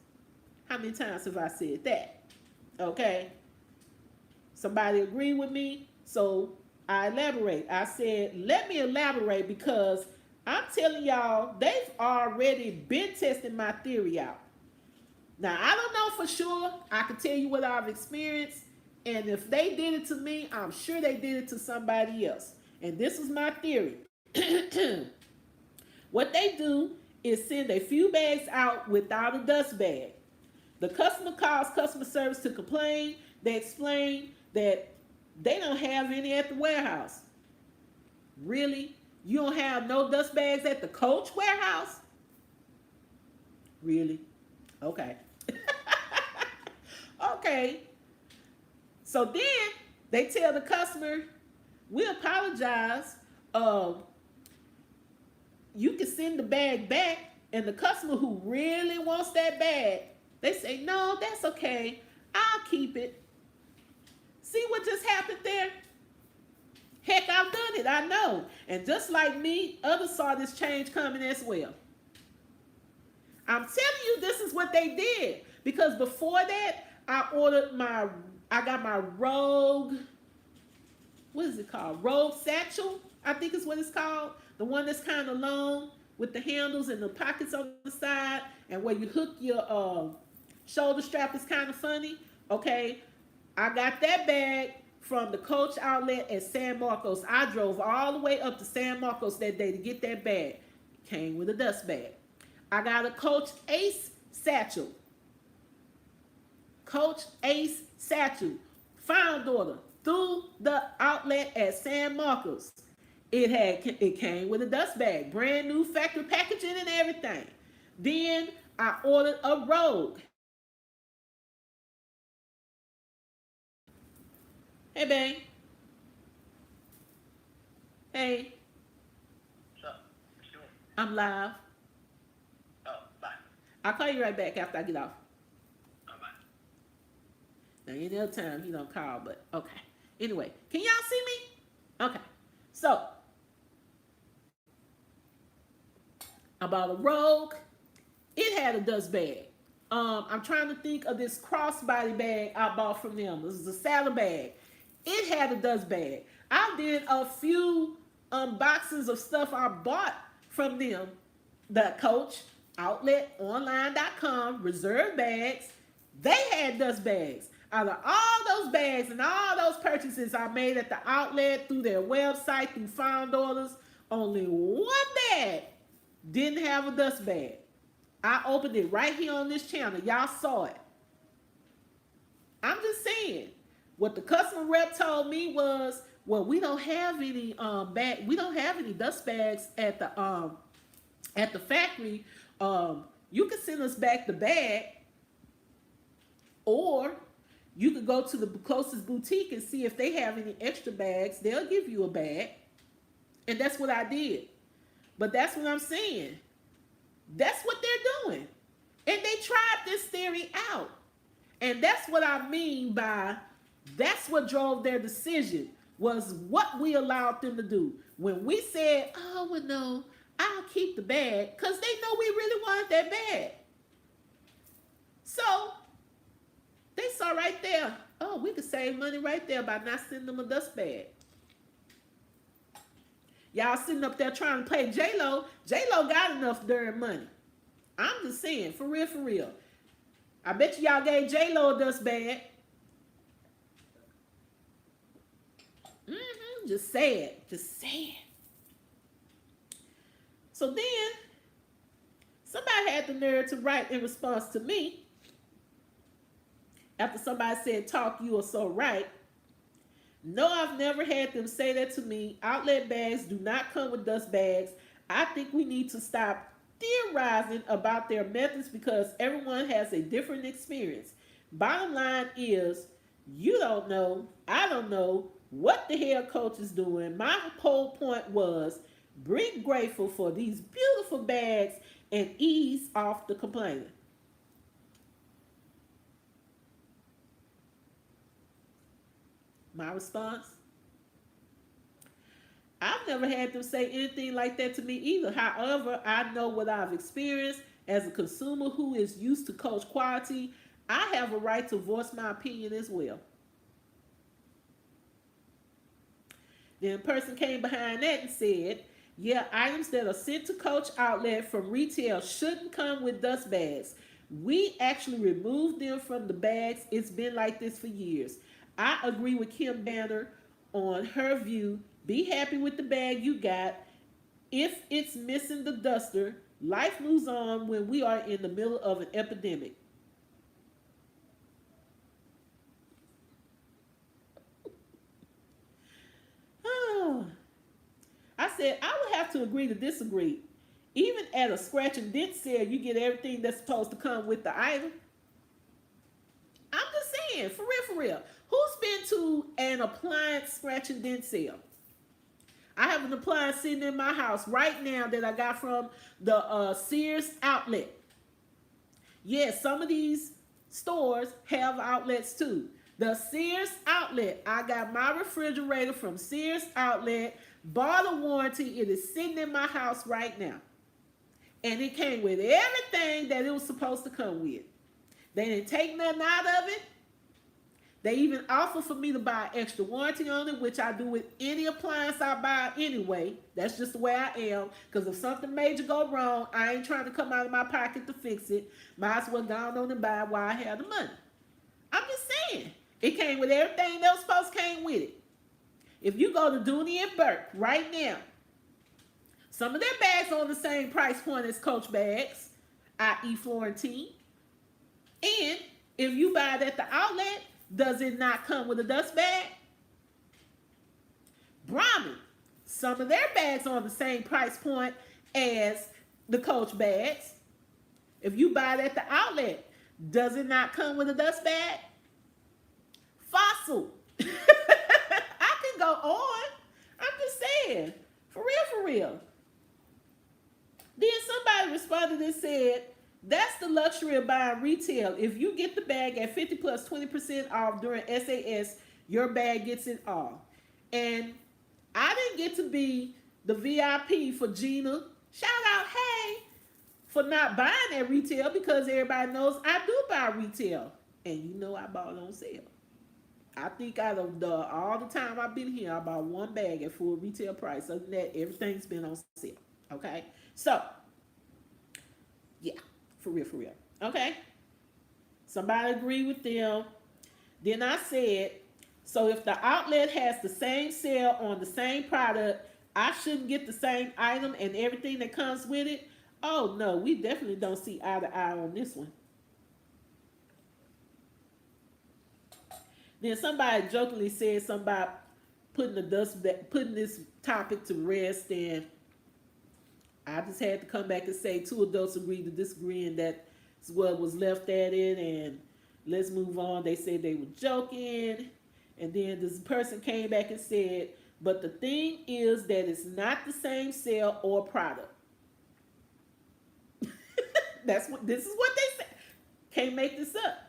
How many times have I said that? Okay. Somebody agree with me? So I elaborate. I said, let me elaborate because I'm telling y'all, they've already been testing my theory out. Now, I don't know for sure. I can tell you what I've experienced. And if they did it to me, I'm sure they did it to somebody else. And this is my theory. What they do is send a few bags out without a dust bag. The customer calls customer service to complain. They explain that they don't have any at the warehouse. Really? You don't have no dust bags at the Coach warehouse? Really? Okay. Okay. So then they tell the customer, we apologize. Um, you can send the bag back, and the customer who really wants that bag, they say, no, that's okay. I'll keep it. See what just happened there? Heck, I've done it. I know. And just like me, others saw this change coming as well. I'm telling you, this is what they did. Because before that, I got my Rogue, what is it called? Rogue Satchel, I think is what it's called. The one that's kind of long with the handles and the pockets on the side, and where you hook your shoulder strap is kind of funny. Okay, I got that bag from the Coach outlet at San Marcos. I drove all the way up to San Marcos that day to get that bag. Came with a dust bag. I got a Coach Ace satchel. Coach Ace satchel. Found order through the outlet at San Marcos. It came with a dust bag, brand new factory packaging and everything. Then I ordered a Rogue. Hey, babe. Hey. What's up? What you doing? I'm live. Oh, bye. I'll call you right back after I get off. Oh, bye. Now, any other time he don't call, but okay. Anyway, can y'all see me? Okay. So, I bought a Rogue. It had a dust bag. I'm trying to think of this crossbody bag I bought from them. This is a saddle bag. It had a dust bag. I did a few unboxings of stuff I bought from them. The Coach outlet online.com reserve bags. They had dust bags. Out of all those bags and all those purchases I made at the outlet through their website, through found orders, only one bag didn't have a dust bag. I opened it right here on this channel. Y'all saw it. I'm just saying. What the customer rep told me was, well, we don't have any we don't have any dust bags at the factory. You can send us back the bag, or you could go to the closest boutique and see if they have any extra bags. They'll give you a bag. And that's what I did. But that's what I'm saying. That's what they're doing. And they tried this theory out. And that's what I mean by that's what drove their decision, was what we allowed them to do. When we said, oh, well, no, I'll keep the bag, because they know we really wanted that bag. So they saw right there, oh, we could save money right there by not sending them a dust bag. Y'all sitting up there trying to play J-Lo. J-Lo got enough darn money. I'm just saying, for real, for real. I bet y'all gave J-Lo a dust bag. Just say it. Just say it. So then, somebody had the nerve to write in response to me. After somebody said, talk, you are so right. No, I've never had them say that to me. Outlet bags do not come with dust bags. I think we need to stop theorizing about their methods because everyone has a different experience. Bottom line is, you don't know, I don't know what the hell Coach is doing. My whole point was, be grateful for these beautiful bags and ease off the complaining. My response? I've never had them say anything like that to me either. However, I know what I've experienced as a consumer who is used to Coach quality. I have a right to voice my opinion as well. Then a person came behind that and said, yeah, items that are sent to Coach outlet from retail shouldn't come with dust bags. We actually removed them from the bags. It's been like this for years. I agree with Kim Banner on her view. Be happy with the bag you got. If it's missing the duster, life moves on when we are in the middle of an epidemic. Oh, I said I would have to agree to disagree. Even at a scratch and dent sale, you get everything that's supposed to come with the item. I'm just saying, for real, for real. Who's been to an appliance scratch and dent sale? I have an appliance sitting in my house right now that I got from the Sears outlet. Yes, some of these stores have outlets too. The Sears outlet, I got my refrigerator from Sears outlet, bought a warranty. It is sitting in my house right now. And it came with everything that it was supposed to come with. They didn't take nothing out of it. They even offer for me to buy extra warranty on it, which I do with any appliance I buy anyway. That's just the way I am. Because if something major go wrong, I ain't trying to come out of my pocket to fix it. Might as well go on and buy it while I have the money. I'm just saying. It came with everything that was supposed to came with it. If you go to Dooney and Burke right now, some of their bags are on the same price point as Coach bags, i.e. Florentine. And if you buy it at the outlet, does it not come with a dust bag? Brahmin, some of their bags are on the same price point as the Coach bags. If you buy it at the outlet, does it not come with a dust bag? Fossil. I can go on. I'm just saying. For real, for real. Then somebody responded and said, that's the luxury of buying retail. If you get the bag at 50 plus 20% off during SAS, your bag gets it all. And I didn't get to be the VIP for Gina. Shout out, hey, for not buying at retail because everybody knows I do buy retail. And you know I bought on sale. I think out of all the time I've been here, I bought one bag at full retail price. Other than that, everything's been on sale. Okay? So, yeah, for real, for real. Okay? Somebody agree with them. Then I said, so if the outlet has the same sale on the same product, I shouldn't get the same item and everything that comes with it? Oh, no, we definitely don't see eye to eye on this one. Then somebody jokingly said something about putting this topic to rest, and I just had to come back and say two adults agreed to disagree, and that's what was left at it, and let's move on. They said they were joking, and then this person came back and said, but the thing is that it's not the same sale or product. This is what they said. Can't make this up.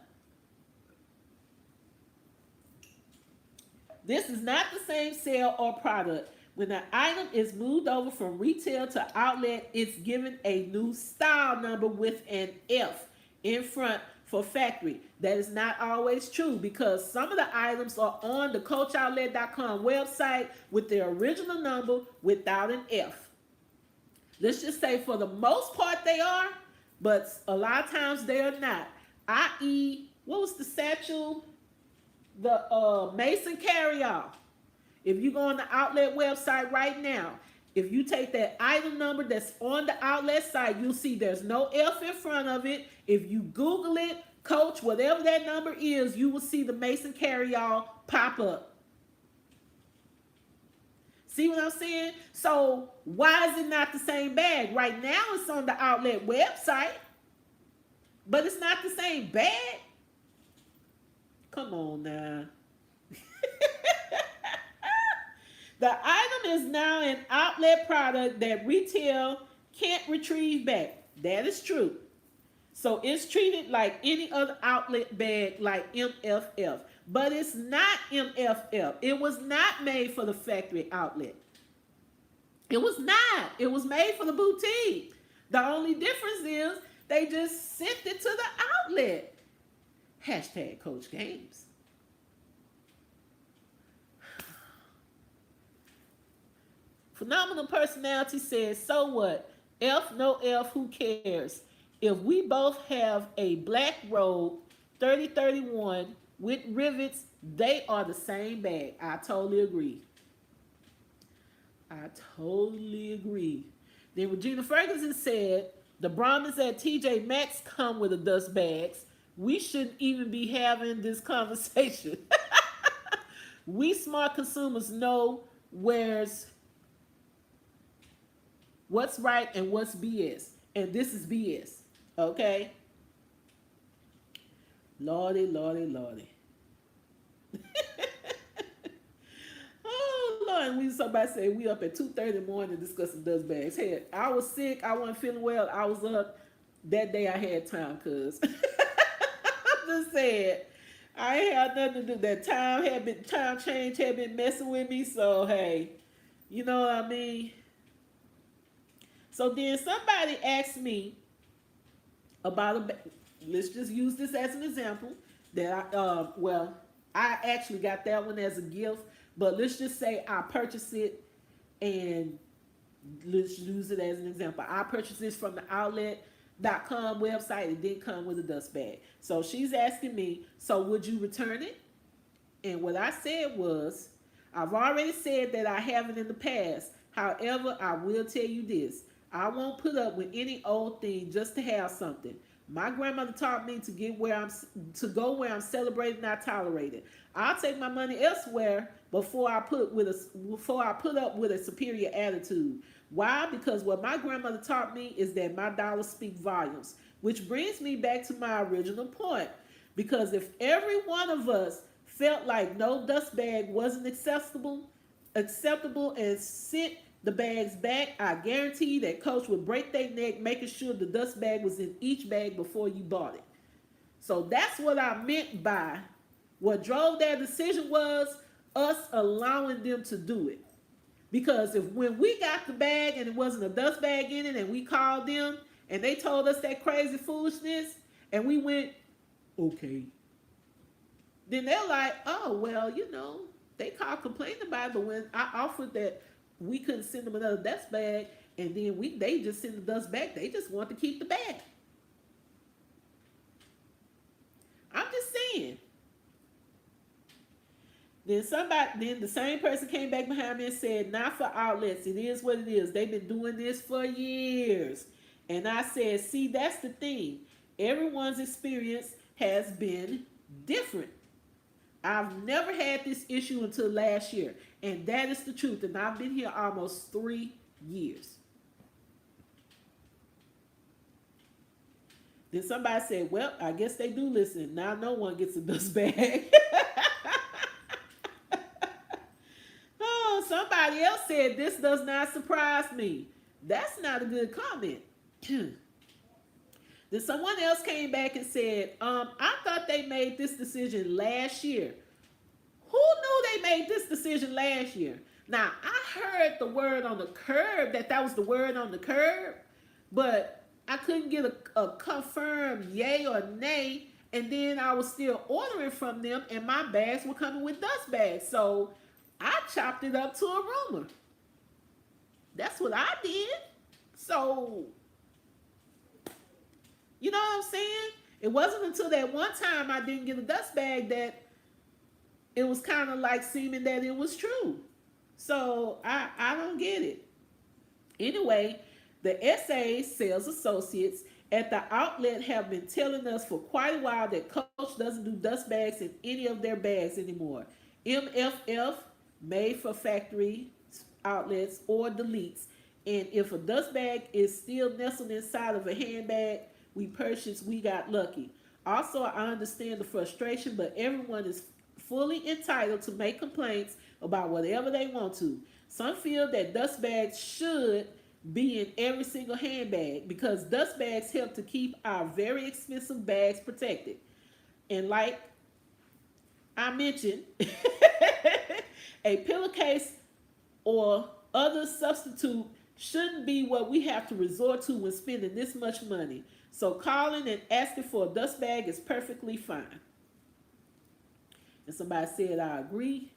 This is not the same sale or product. When an item is moved over from retail to outlet, it's given a new style number with an F in front for factory. That is not always true because some of the items are on the CoachOutlet.com website with their original number without an F. Let's just say for the most part they are, but a lot of times they are not. I.e., what was the satchel? The Mason carry-all. If you go on the outlet website right now, if you take that item number that's on the outlet site, you'll see there's no F in front of it. If you Google it, Coach, whatever that number is, you will see the Mason carry-all pop up. See what I'm saying? So why is it not the same bag? Right now it's on the outlet website, but it's not the same bag. Come on now. The item is now an outlet product that retail can't retrieve back. That is true. So it's treated like any other outlet bag like MFF. But it's not MFF. It was not made for the factory outlet. It was not. It was made for the boutique. The only difference is they just sent it to the outlet. Hashtag Coach Games. Phenomenal Personality says, so what? F, no F, who cares? If we both have a black robe, 3031, with rivets, they are the same bag. I totally agree. I totally agree. Then Regina Ferguson said the Brahmins at TJ Maxx come with the dust bags. We shouldn't even be having this conversation. We smart consumers know where's what's right and what's BS. And this is BS. Okay? Lordy, lordy, lordy. Oh Lord, we somebody say we up at 2:30 in the morning discussing dust bags. Hey, I was sick, I wasn't feeling well, I was up. That day I had time, cuz I'm just saying. I ain't had nothing to do. That time change had been messing with me, so hey, you know what I mean? So then somebody asked me about a let's just use this as an example that I actually got that one as a gift, but let's just say I purchased it, and let's use it as an example. I purchased this from the outlet.com website. It didn't come with a dust bag. So she's asking me, so would you return it? And what I said was, I've already said that I haven't in the past. However, I will tell you this. I won't put up with any old thing just to have something. My grandmother taught me to go where I'm celebrated, not tolerated. I'll take my money elsewhere before I put up with a superior attitude. Why? Because what my grandmother taught me is that my dollars speak volumes, which brings me back to my original point. Because if every one of us felt like no dust bag wasn't acceptable and sent the bags back, I guarantee that Coach would break their neck making sure the dust bag was in each bag before you bought it. So that's what I meant by what drove their decision was us allowing them to do it. Because if when we got the bag and it wasn't a dust bag in it and we called them and they told us that crazy foolishness and we went, okay, then they're like, oh, well, they called complaining about it, but when I offered that we couldn't send them another dust bag, and then they just send the dust back, they just want to keep the bag. I'm just saying. Then the same person came back behind me and said, not for outlets. It is what it is. They've been doing this for years. And I said, see, that's the thing. Everyone's experience has been different. I've never had this issue until last year. And that is the truth. And I've been here almost 3 years. Then somebody said, well, I guess they do listen. Now no one gets a dust bag. Oh, somebody else said, this does not surprise me. That's not a good comment. Then someone else came back and said, I thought they made this decision last year. Who knew they made this decision last year? Now, I heard the word on the curb, that was the word on the curb, but I couldn't get a confirmed yay or nay, and then I was still ordering from them, and my bags were coming with dust bags. So I chopped it up to a rumor. That's what I did. So, you know what I'm saying? It wasn't until that one time I didn't get a dust bag that it was kind of like seeming that it was true. So I don't get it. Anyway, the SA sales associates at the outlet have been telling us for quite a while that Coach doesn't do dust bags in any of their bags anymore. MFF, made for factory outlets or deletes. And if a dust bag is still nestled inside of a handbag we purchased, we got lucky. Also, I understand the frustration, but everyone is fully entitled to make complaints about whatever they want to. Some feel that dust bags should be in every single handbag because dust bags help to keep our very expensive bags protected. And like I mentioned, a pillowcase or other substitute shouldn't be what we have to resort to when spending this much money. So calling and asking for a dust bag is perfectly fine. And somebody said, I agree.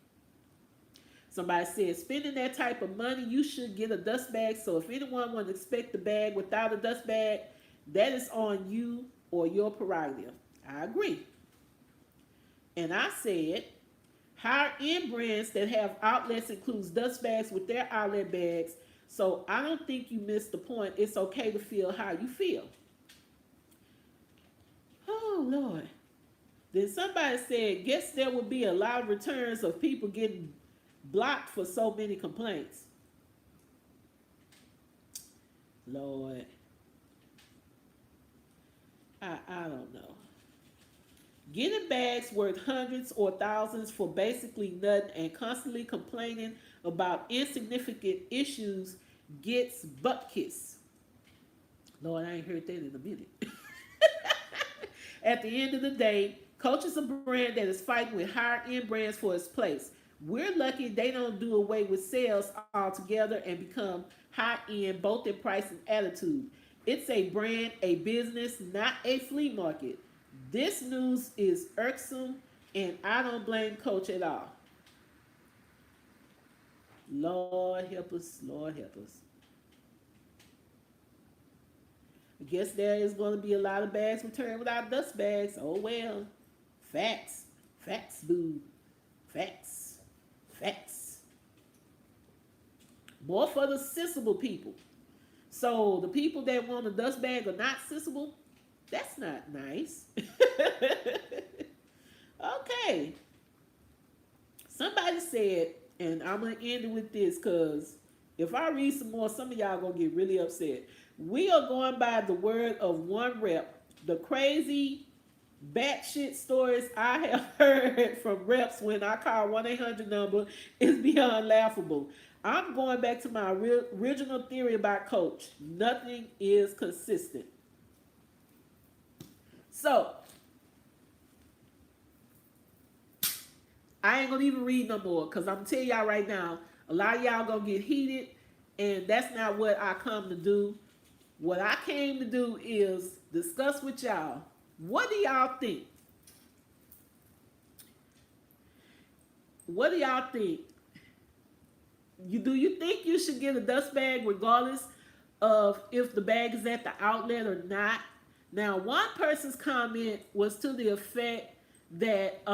Somebody said, spending that type of money, you should get a dust bag. So if anyone wants to expect the bag without a dust bag, that is on you or your prerogative. I agree. And I said, Higher end brands that have outlets includes Dustbags with their outlet bags. So I don't think you missed the point. It's okay to feel how you feel. Oh Lord. Then somebody said, guess there will be a lot of returns of people getting blocked for so many complaints. Lord, I don't know. Getting bags worth hundreds or thousands for basically nothing and constantly complaining about insignificant issues gets butt kissed. Lord, I ain't heard that in a minute. At the end of the day, Coach is a brand that is fighting with higher end brands for its place. We're lucky they don't do away with sales altogether and become high end both in price and attitude. It's a brand, a business, not a flea market. This news is irksome, and I don't blame Coach at all. Lord help us, Lord help us. I guess there is going to be a lot of bags returned without dust bags. Oh well. Facts. Facts, boo. Facts. Facts. More for the sensible people. So the people that want a dust bag are not sensible. That's not nice. Okay. Somebody said, and I'm gonna end it with this because if I read some more, some of y'all gonna get really upset. We are going by the word of one rep. The crazy batshit stories I have heard from reps when I call 1-800 number is beyond laughable. I'm going back to my original theory about Coach. Nothing is consistent. So I ain't gonna even read no more because I'm gonna tell y'all right now, a lot of y'all gonna get heated, and that's not what I come to do. What I came to do is discuss with y'all. What do y'all think? What do y'all think? Do you think you should get a dust bag regardless of if the bag is at the outlet or not? Now, one person's comment was to the effect that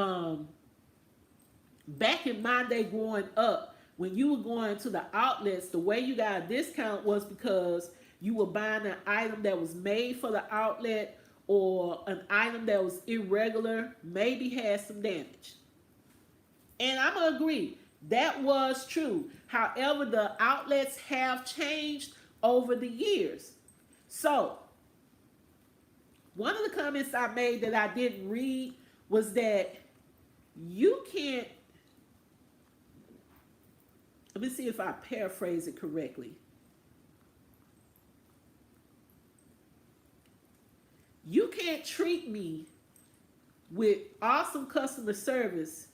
back in my day growing up, when you were going to the outlets, the way you got a discount was because you were buying an item that was made for the outlet or an item that was irregular, maybe had some damage. And I'm going to agree, that was true. However, the outlets have changed over the years. So, one of the comments I made that I didn't read was that you can't, let me see if I paraphrase it correctly. You can't treat me with awesome customer service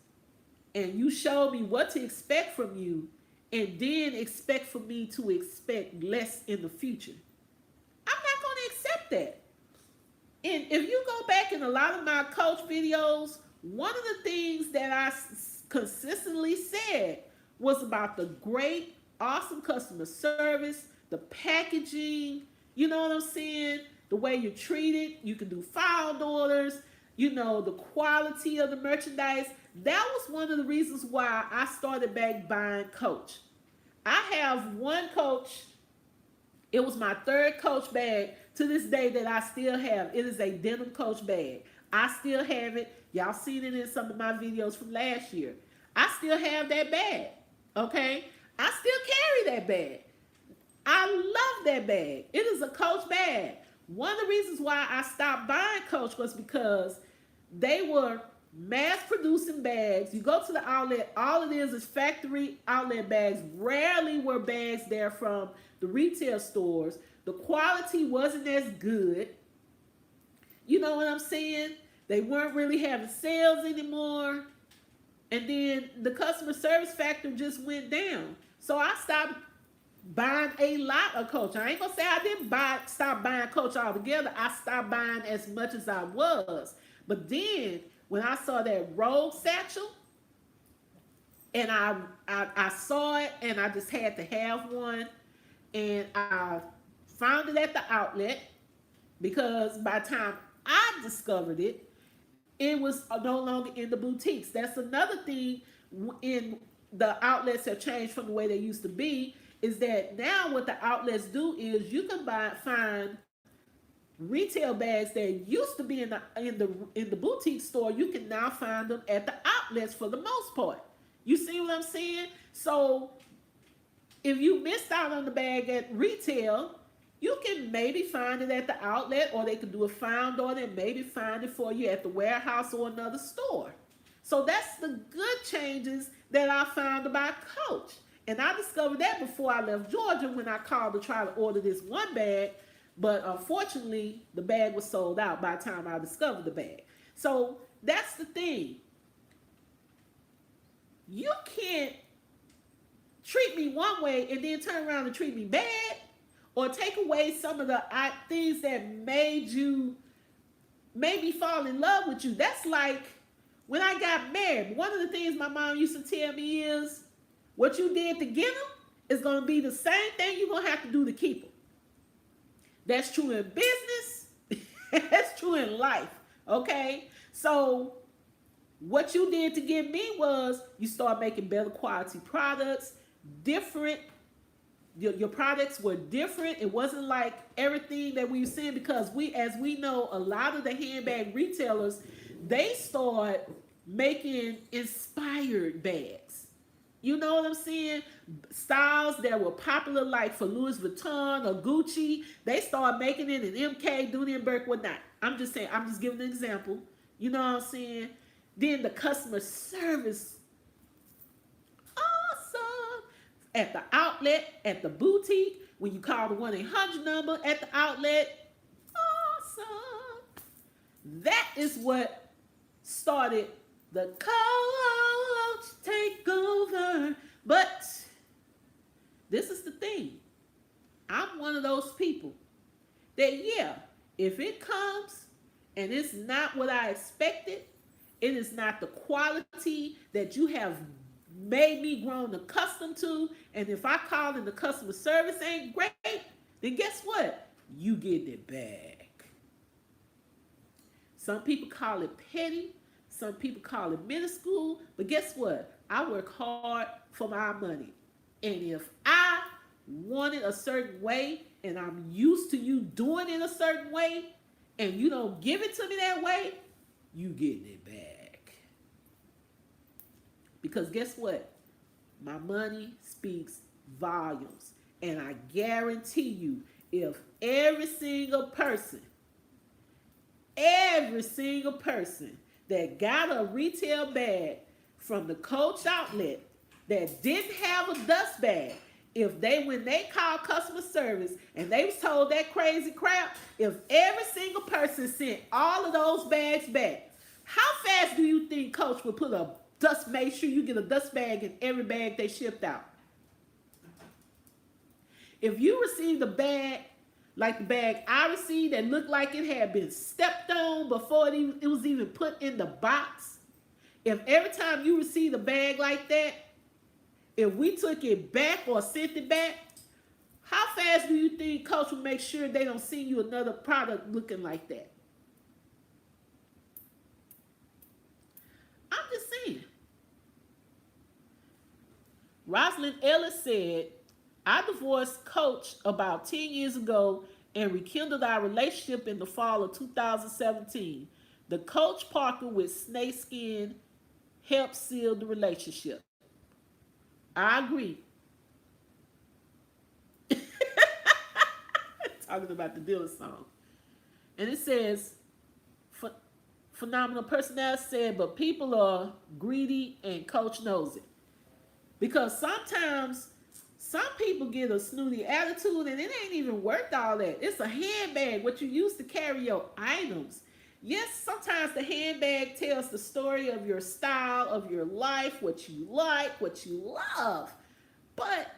and you show me what to expect from you and then expect for me to expect less in the future. I'm not going to accept that. And if you go back in a lot of my coach videos, one of the things that I consistently said was about the great, awesome customer service, the packaging, you know what I'm saying? The way you're treated, you can do filed orders, you know, the quality of the merchandise. That was one of the reasons why I started back buying Coach. I have one Coach. It was my third Coach bag to this day that I still have. It is a denim Coach bag. I still have it. Y'all seen it in some of my videos from last year. I still have that bag. Okay? I still carry that bag. I love that bag. It is a Coach bag. One of the reasons why I stopped buying Coach was because they were mass producing bags. You go to the outlet, all it is factory outlet bags. Rarely were bags there from the retail stores. The quality wasn't as good. You know what I'm saying? They weren't really having sales anymore. And then the customer service factor just went down. So I stopped buying a lot of Coach. I ain't gonna say I didn't stop buying Coach altogether. I stopped buying as much as I was. But then when I saw that Rogue satchel, and I saw it, and I just had to have one, and I found it at the outlet because by the time I discovered it, it was no longer in the boutiques. That's another thing in the outlets have changed from the way they used to be is that now what the outlets do is you can find retail bags that used to be in the boutique store. You can now find them at the outlets for the most part. You see what I'm saying? So if you missed out on the bag at retail, you can maybe find it at the outlet, or they can do a found order and maybe find it for you at the warehouse or another store. So that's the good changes that I found about Coach. And I discovered that before I left Georgia when I called to try to order this one bag. But unfortunately, the bag was sold out by the time I discovered the bag. So that's the thing. You can't treat me one way and then turn around and treat me bad, or take away some of the things that made me fall in love with you. That's like when I got married. One of the things my mom used to tell me is, what you did to get them is going to be the same thing you're going to have to do to keep them. That's true in business. That's true in life. Okay? So what you did to get me was you start making better quality products, different. Your products were different. It wasn't like everything that we were seeing, because as we know, a lot of the handbag retailers, they start making inspired bags. You know what I'm saying? Styles that were popular, like for Louis Vuitton or Gucci, they start making it in MK, Dooney and Burke, whatnot. I'm just saying, I'm just giving an example. You know what I'm saying? Then the customer service, awesome. At the outlet, at the boutique, when you call the 1-800 number at the outlet, awesome. That is what started the Coach takeover. But this is the thing. I'm one of those people that, yeah, if it comes and it's not what I expected, it is not the quality that you have made me grown accustomed to, and if I call and the customer service ain't great, then guess what? You get it back. Some people call it petty. Some people call it minuscule. But guess what? I work hard for my money. And if I want it a certain way and I'm used to you doing it a certain way and you don't give it to me that way, you getting it back. Because guess what? My money speaks volumes. And I guarantee you, if every single person that got a retail bag from the Coach outlet that didn't have a dust bag, when they called customer service and they was told that crazy crap, if every single person sent all of those bags back, how fast do you think Coach would make sure you get a dust bag in every bag they shipped out? If you received a bag like the bag I received that looked like it had been stepped on before it was even put in the box, if every time you received a bag like that, if we took it back or sent it back, how fast do you think Coach would make sure they don't send you another product looking like that? I'm just saying. Rosalind Ellis said, I divorced Coach about 10 years ago and rekindled our relationship in the fall of 2017. The Coach Parker with snakeskin helped seal the relationship. I agree. Talking about the Dylan song. And it says, phenomenal personality said, but people are greedy and Coach knows it. Because sometimes some people get a snooty attitude and it ain't even worth all that. It's a handbag, what you use to carry your items. Yes, sometimes the handbag tells the story of your style, of your life, what you like, what you love. But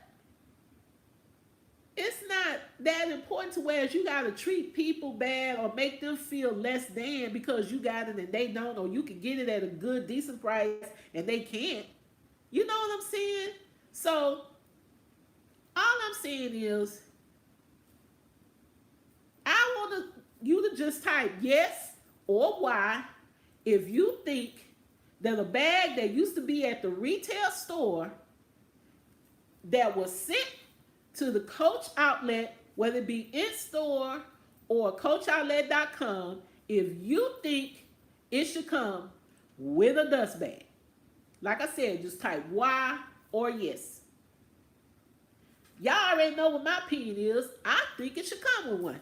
it's not that important to where you got to treat people bad or make them feel less than because you got it and they don't, or you can get it at a good, decent price and they can't. You know what I'm saying? So all I'm saying is I want you to just type yes or Y if you think that a bag that used to be at the retail store that was sent to the Coach outlet, whether it be in store or coachoutlet.com, if you think it should come with a dust bag. Like I said, just type Y or yes. Y'all already know what my opinion is. I think it should come with one.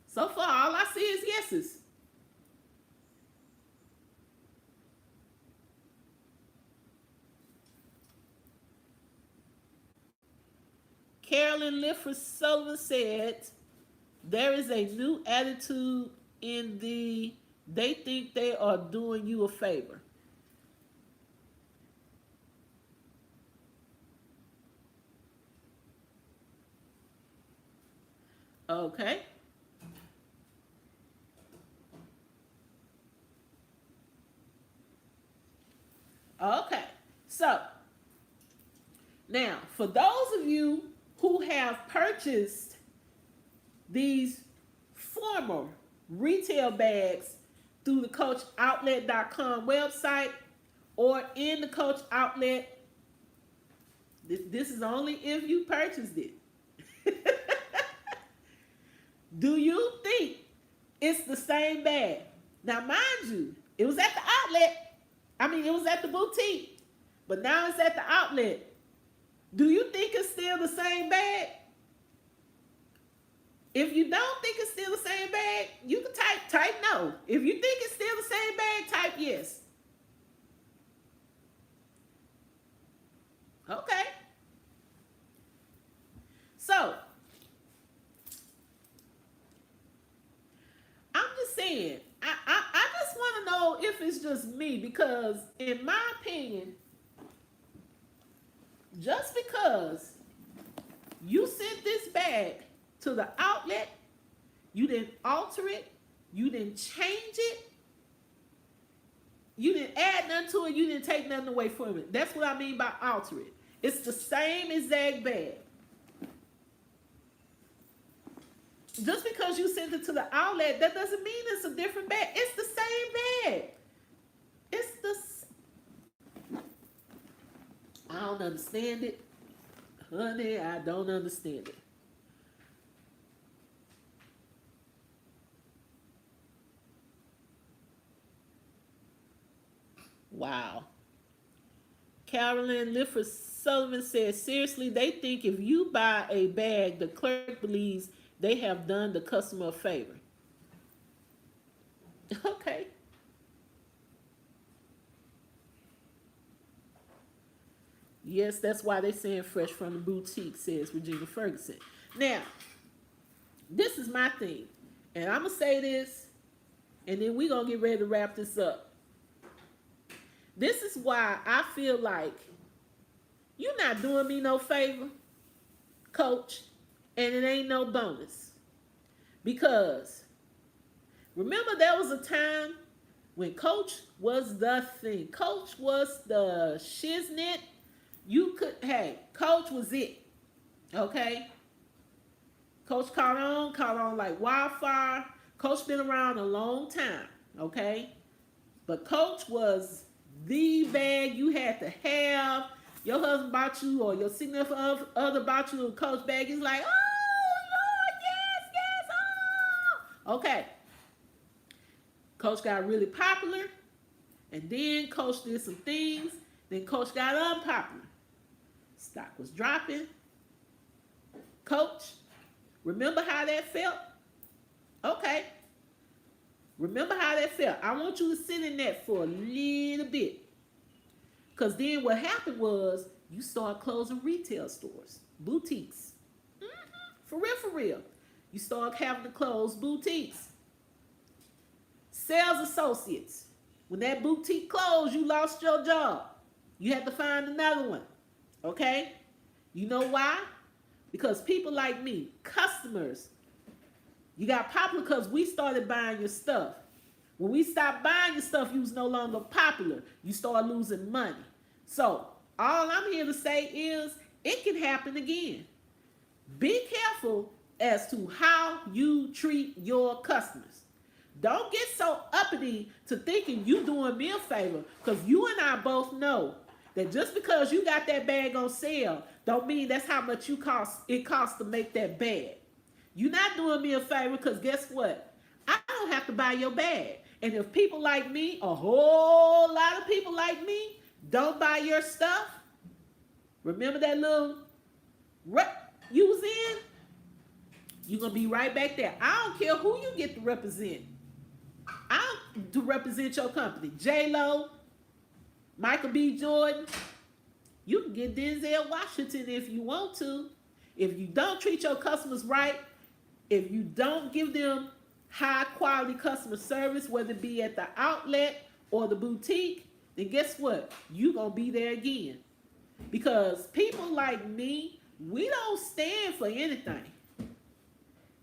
So far, all I see is yeses. Carolyn Lifford Sullivan said, there is a new attitude in the they think they are doing you a favor. Okay. Okay. So, now, for those of you who have purchased these former retail bags through the coachoutlet.com website or in the Coach outlet, this is only if you purchased it. Do you think it's the same bag? Now, mind you, it was at the outlet. I mean, it was at the boutique, but now it's at the outlet. Do you think it's still the same bag? If you don't think it's still the same bag, you can type no. If you think it's still the same bag, type yes. Okay. So, I'm just saying, I just want to know if it's just me, because in my opinion, just because you sent this bag to the outlet, you didn't alter it, you didn't change it, you didn't add nothing to it, you didn't take nothing away from it. That's what I mean by alter it. It's the same exact bag. Just because you sent it to the outlet, that doesn't mean it's a different bag. It's the same bag. It's the... I don't understand it. Honey, I don't understand it. Wow. Carolyn Lifford Sullivan says, seriously, they think if you buy a bag, the clerk believes they have done the customer a favor. Okay. Yes, that's why they're saying fresh from the boutique, says Regina Ferguson. Now, this is my thing. And I'm going to say this, and then we're going to get ready to wrap this up. This is why I feel like you're not doing me no favor, Coach, and it ain't no bonus. Because remember, there was a time when Coach was the thing. Coach was the shiznit. You could, hey, Coach was it. Okay? Coach caught on like wildfire. Coach been around a long time. Okay? But Coach was the bag you had to have. Your husband bought you, or your significant other bought you a Coach bag. He's like, oh, Lord, yes, yes, oh. Okay. Coach got really popular, and then Coach did some things. Then Coach got unpopular. Stock was dropping. Coach, remember how that felt? Okay. Remember how that felt. I want you to sit in that for a little bit. Because then what happened was you started closing retail stores, boutiques. For real, for real. You start having to close boutiques. Sales associates. When that boutique closed, you lost your job. You had to find another one. Okay? You know why? Because people like me, customers, you got popular because we started buying your stuff. When we stopped buying your stuff, you was no longer popular. You started losing money. So All I'm here to say is it can happen again. Be careful as to how you treat your customers. Don't get so uppity to thinking you doing me a favor, because you and I both know that just because you got that bag on sale don't mean that's how much it costs to make that bag. You're not doing me a favor, because guess what? I don't have to buy your bag. And if people like me, a whole lot of people like me, don't buy your stuff, remember that little rep you was in? You're going to be right back there. I don't care who you get to represent. I don't to represent your company. J-Lo, Michael B. Jordan. You can get Denzel Washington if you want to. If you don't treat your customers right, if you don't give them high quality customer service, whether it be at the outlet or the boutique, then guess what? You're going to be there again. Because people like me, we don't stand for anything.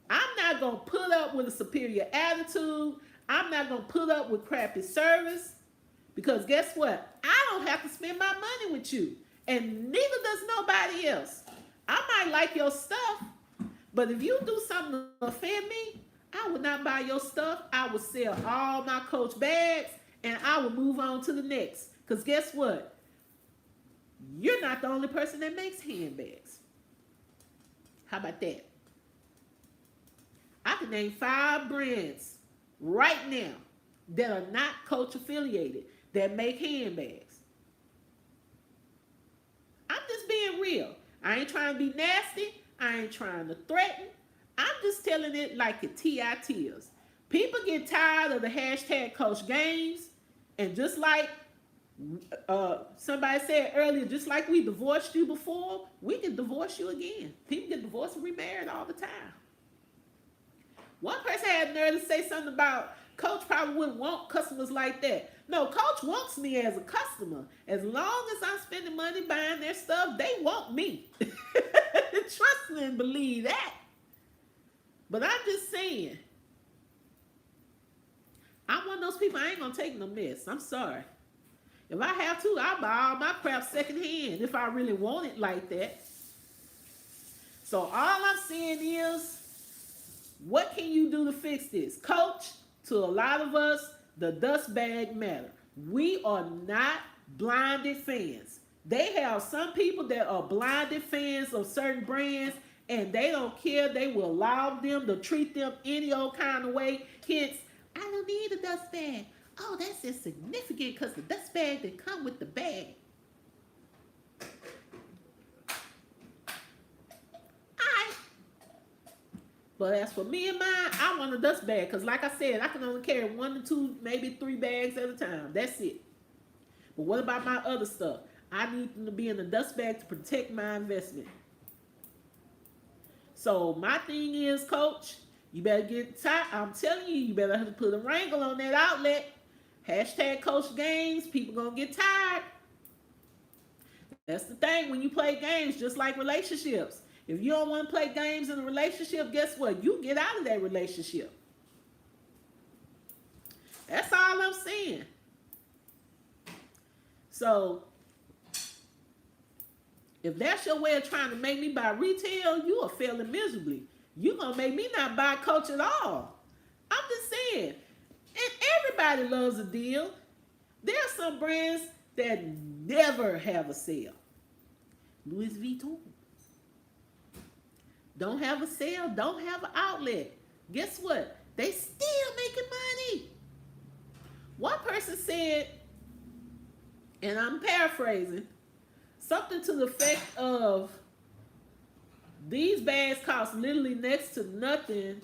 I'm not going to put up with a superior attitude. I'm not going to put up with crappy service. Because guess what? I don't have to spend my money with you. And neither does nobody else. I might like your stuff, but if you do something to offend me, I would not buy your stuff. I would sell all my Coach bags and I would move on to the next. Because guess what? You're not the only person that makes handbags. How about that? I can name 5 brands right now that are not Coach affiliated that make handbags. I'm just being real. I ain't trying to be nasty. I ain't trying to threaten. I'm just telling it like it is. People get tired of the hashtag Coach Games, and just like somebody said earlier, just like we divorced you before, we can divorce you again. People get divorced and remarried all the time. One person had nerve to say something about Coach probably wouldn't want customers like that. No, Coach wants me as a customer. As long as I'm spending money buying their stuff, they want me. Trust me and believe that. But I'm just saying, I'm one of those people, I ain't gonna take no mess. I'm sorry. If I have to, I'll buy all my crap secondhand if I really want it like that. So all I'm saying is, what can you do to fix this? Coach, to a lot of us, the dust bag matter. We are not blinded fans. They have some people that are blinded fans of certain brands, and they don't care. They will allow them to treat them any old kind of way. Hence, I don't need a dust bag. Oh, that's insignificant because the dust bag didn't come with the bag. But as for me and mine, I want a dust bag because, like I said, I can only carry 1 to 2, maybe 3 bags at a time. That's it. But what about my other stuff? I need them to be in a dust bag to protect my investment. So my thing is, Coach, you better get tired. I'm telling you, you better have to put a wrangle on that outlet. Hashtag Coach Games. People gonna get tired. That's the thing when you play games, just like relationships. If you don't want to play games in a relationship, guess what? You get out of that relationship. That's all I'm saying. So, if that's your way of trying to make me buy retail, you are failing miserably. You're going to make me not buy Coach at all. I'm just saying. And everybody loves a deal. There are some brands that never have a sale. Louis Vuitton. Don't have a sale, don't have an outlet. Guess what? They still making money. One person said, and I'm paraphrasing, something to the effect of, these bags cost literally next to nothing,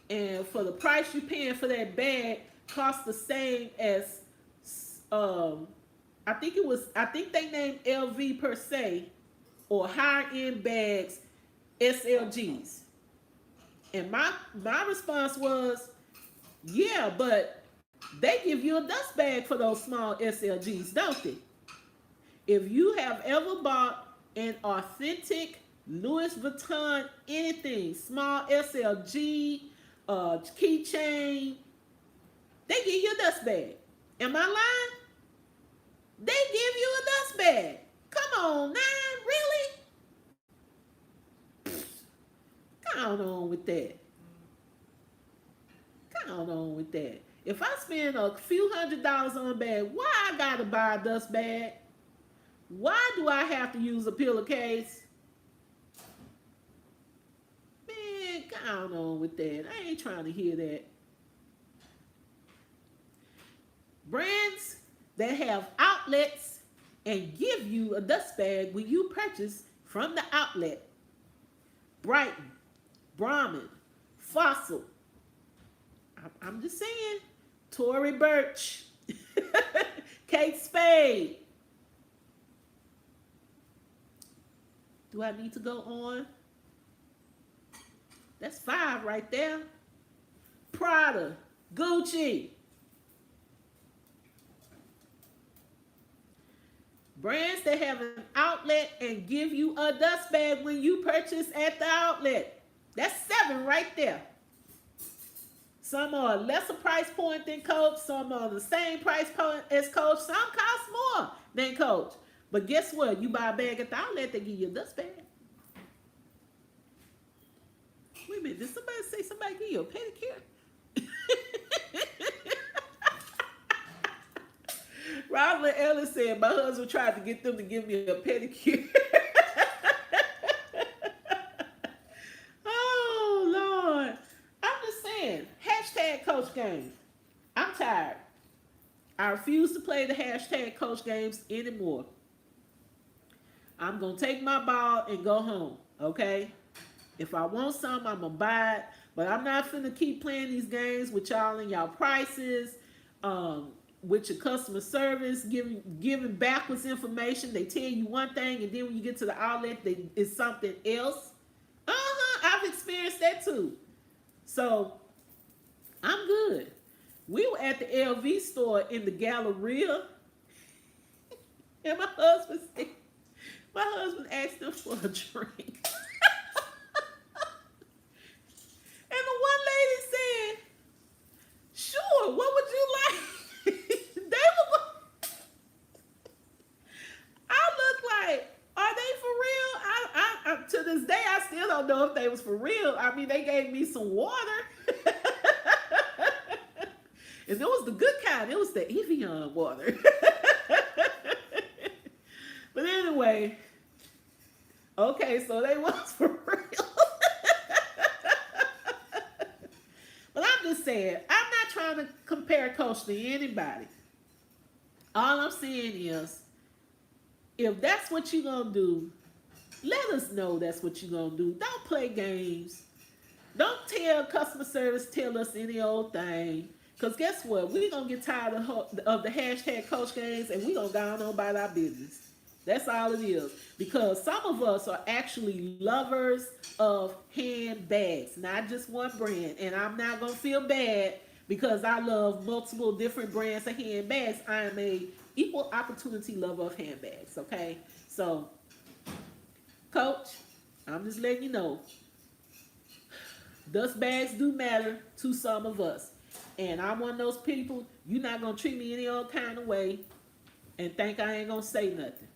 and for the price you're paying for that bag costs the same as, I think they named LV per se, or higher end bags, SLGs. And my response was, yeah, but they give you a dust bag for those small SLGs, don't they? If you have ever bought an authentic Louis Vuitton anything, small SLG, keychain, they give you a dust bag. Am I lying? They give you a dust bag. Come on now, really? Count on with that. Count on with that. If I spend a few $100s on a bag, why I gotta buy a dust bag? Why do I have to use a pillowcase? Man, count on with that. I ain't trying to hear that. Brands that have outlets and give you a dust bag when you purchase from the outlet. Brighton, Brahmin, Fossil. I'm just saying. Tory Burch, Kate Spade. Do I need to go on? That's 5 right there. Prada, Gucci. Brands that have an outlet and give you a dust bag when you purchase at the outlet. That's 7 right there. Some are a lesser price point than Coach. Some are the same price point as Coach. Some cost more than Coach. But guess what? You buy a bag at the outlet, they give you a dust bag. Wait a minute. Did somebody say somebody give you a pedicure? Robert Ellis said, my husband tried to get them to give me a pedicure. Oh, Lord. I'm just saying, hashtag coach games. I'm tired. I refuse to play the hashtag coach games anymore. I'm going to take my ball and go home, okay? If I want something, I'm going to buy it. But I'm not finna keep playing these games with y'all and y'all prices, with your customer service, giving backwards information. They tell you one thing, and then when you get to the outlet, it's something else. I've experienced that too. So, I'm good. We were at the LV store in the Galleria, and my husband asked them for a drink. And the one lady said, sure, what would you like? I look like, are they for real? I to this day, I still don't know if they was for real. I mean, they gave me some water. And it was the good kind. It was the Evian water. But anyway, okay, so they was for real. But I'm just saying, I'm not trying to compare Coach to anybody. All I'm saying is, if that's what you're going to do, let us know that's what you're going to do. Don't play games. Don't tell customer service, tell us any old thing. Because guess what? We're going to get tired of the hashtag coach games, and we're going to go on about our business. That's all it is. Because some of us are actually lovers of handbags, not just one brand. And I'm not going to feel bad because I love multiple different brands of handbags. I am a equal opportunity lover of handbags, okay? So, Coach, I'm just letting you know, dust bags do matter to some of us. And I'm one of those people, you're not going to treat me any old kind of way and think I ain't going to say nothing.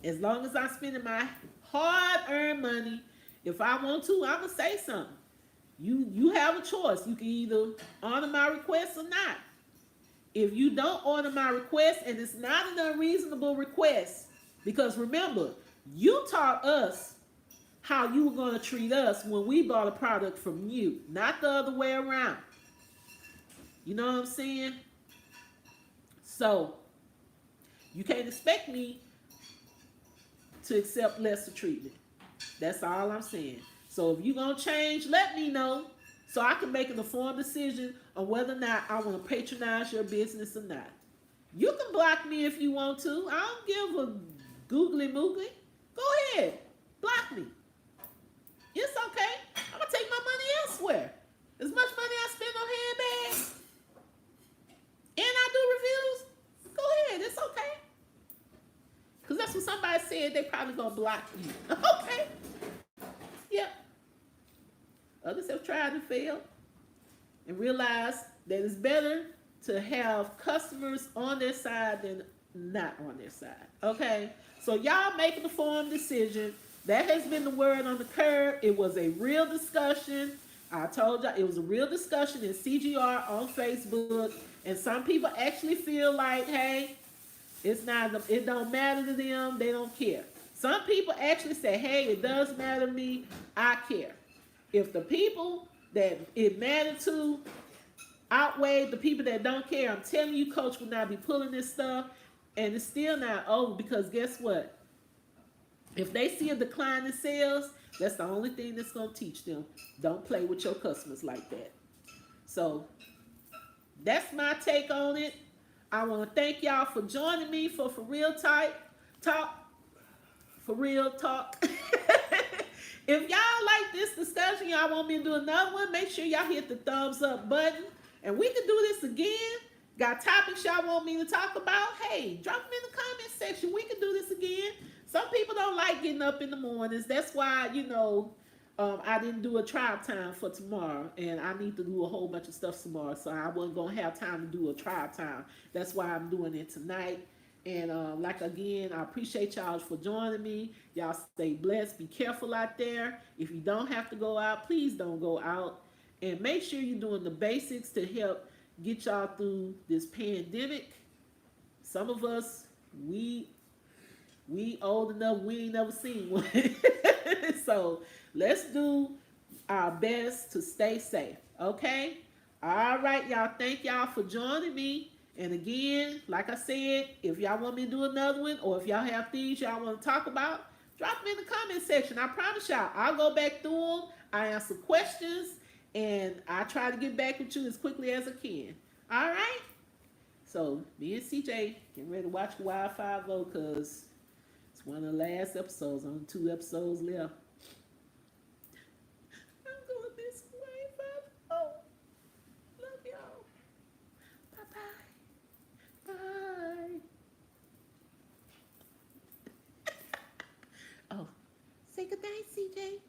As long as I'm spending my hard-earned money, if I want to, I'm going to say something. You have a choice. You can either honor my request or not. If you don't honor my request, and it's not an unreasonable request, because remember, you taught us how you were going to treat us when we bought a product from you, not the other way around. You know what I'm saying? So, you can't expect me to accept lesser treatment. That's all I'm saying. So if you're going to change, let me know so I can make an informed decision on whether or not I want to patronize your business or not. You can block me if you want to. I don't give a googly moogly. Go ahead. Block me. It's okay. I'm going to take my money elsewhere. As much money I spend on handbags and I do reviews, go ahead. It's okay. Because that's what somebody said. They probably going to block you. Okay. Yep. Others have tried and failed and realized that it's better to have customers on their side than not on their side. Okay? So y'all make an informed decision. That has been the word on the curb. It was a real discussion. I told y'all it was a real discussion in CGR on Facebook, and some people actually feel like, hey, it's not. It don't matter to them. They don't care. Some people actually say, hey, it does matter to me. I care. If the people that it mattered to outweigh the people that don't care, I'm telling you, coach will not be pulling this stuff, and it's still not over because guess what? If they see a decline in sales, that's the only thing that's gonna teach them. Don't play with your customers like that. So that's my take on it. I want to thank y'all for joining me for real talk for real talk. If y'all like this discussion, y'all want me to do another one, make sure y'all hit the thumbs up button. And we can do this again. Got topics y'all want me to talk about? Hey, drop them in the comment section. We can do this again. Some people don't like getting up in the mornings. That's why, I didn't do a trial time for tomorrow. And I need to do a whole bunch of stuff tomorrow. So I wasn't going to have time to do a trial time. That's why I'm doing it tonight. And again, I appreciate y'all for joining me. Y'all stay blessed. Be careful out there. If you don't have to go out, please don't go out. And make sure you're doing the basics to help get y'all through this pandemic. Some of us, we old enough, we ain't never seen one. So let's do our best to stay safe. Okay? All right, y'all. Thank y'all for joining me. And again, like I said, if y'all want me to do another one, or if y'all have things y'all want to talk about, drop them in the comment section. I promise y'all, I'll go back through them. I answer questions, and I try to get back with you as quickly as I can. All right? So, me and CJ getting ready to watch Wi-Fi Vote because it's one of the last episodes. Only 2 episodes left. I'm going to miss Wi-Fi Vote. Love y'all. Bye-bye. Bye. Oh, say goodnight, CJ.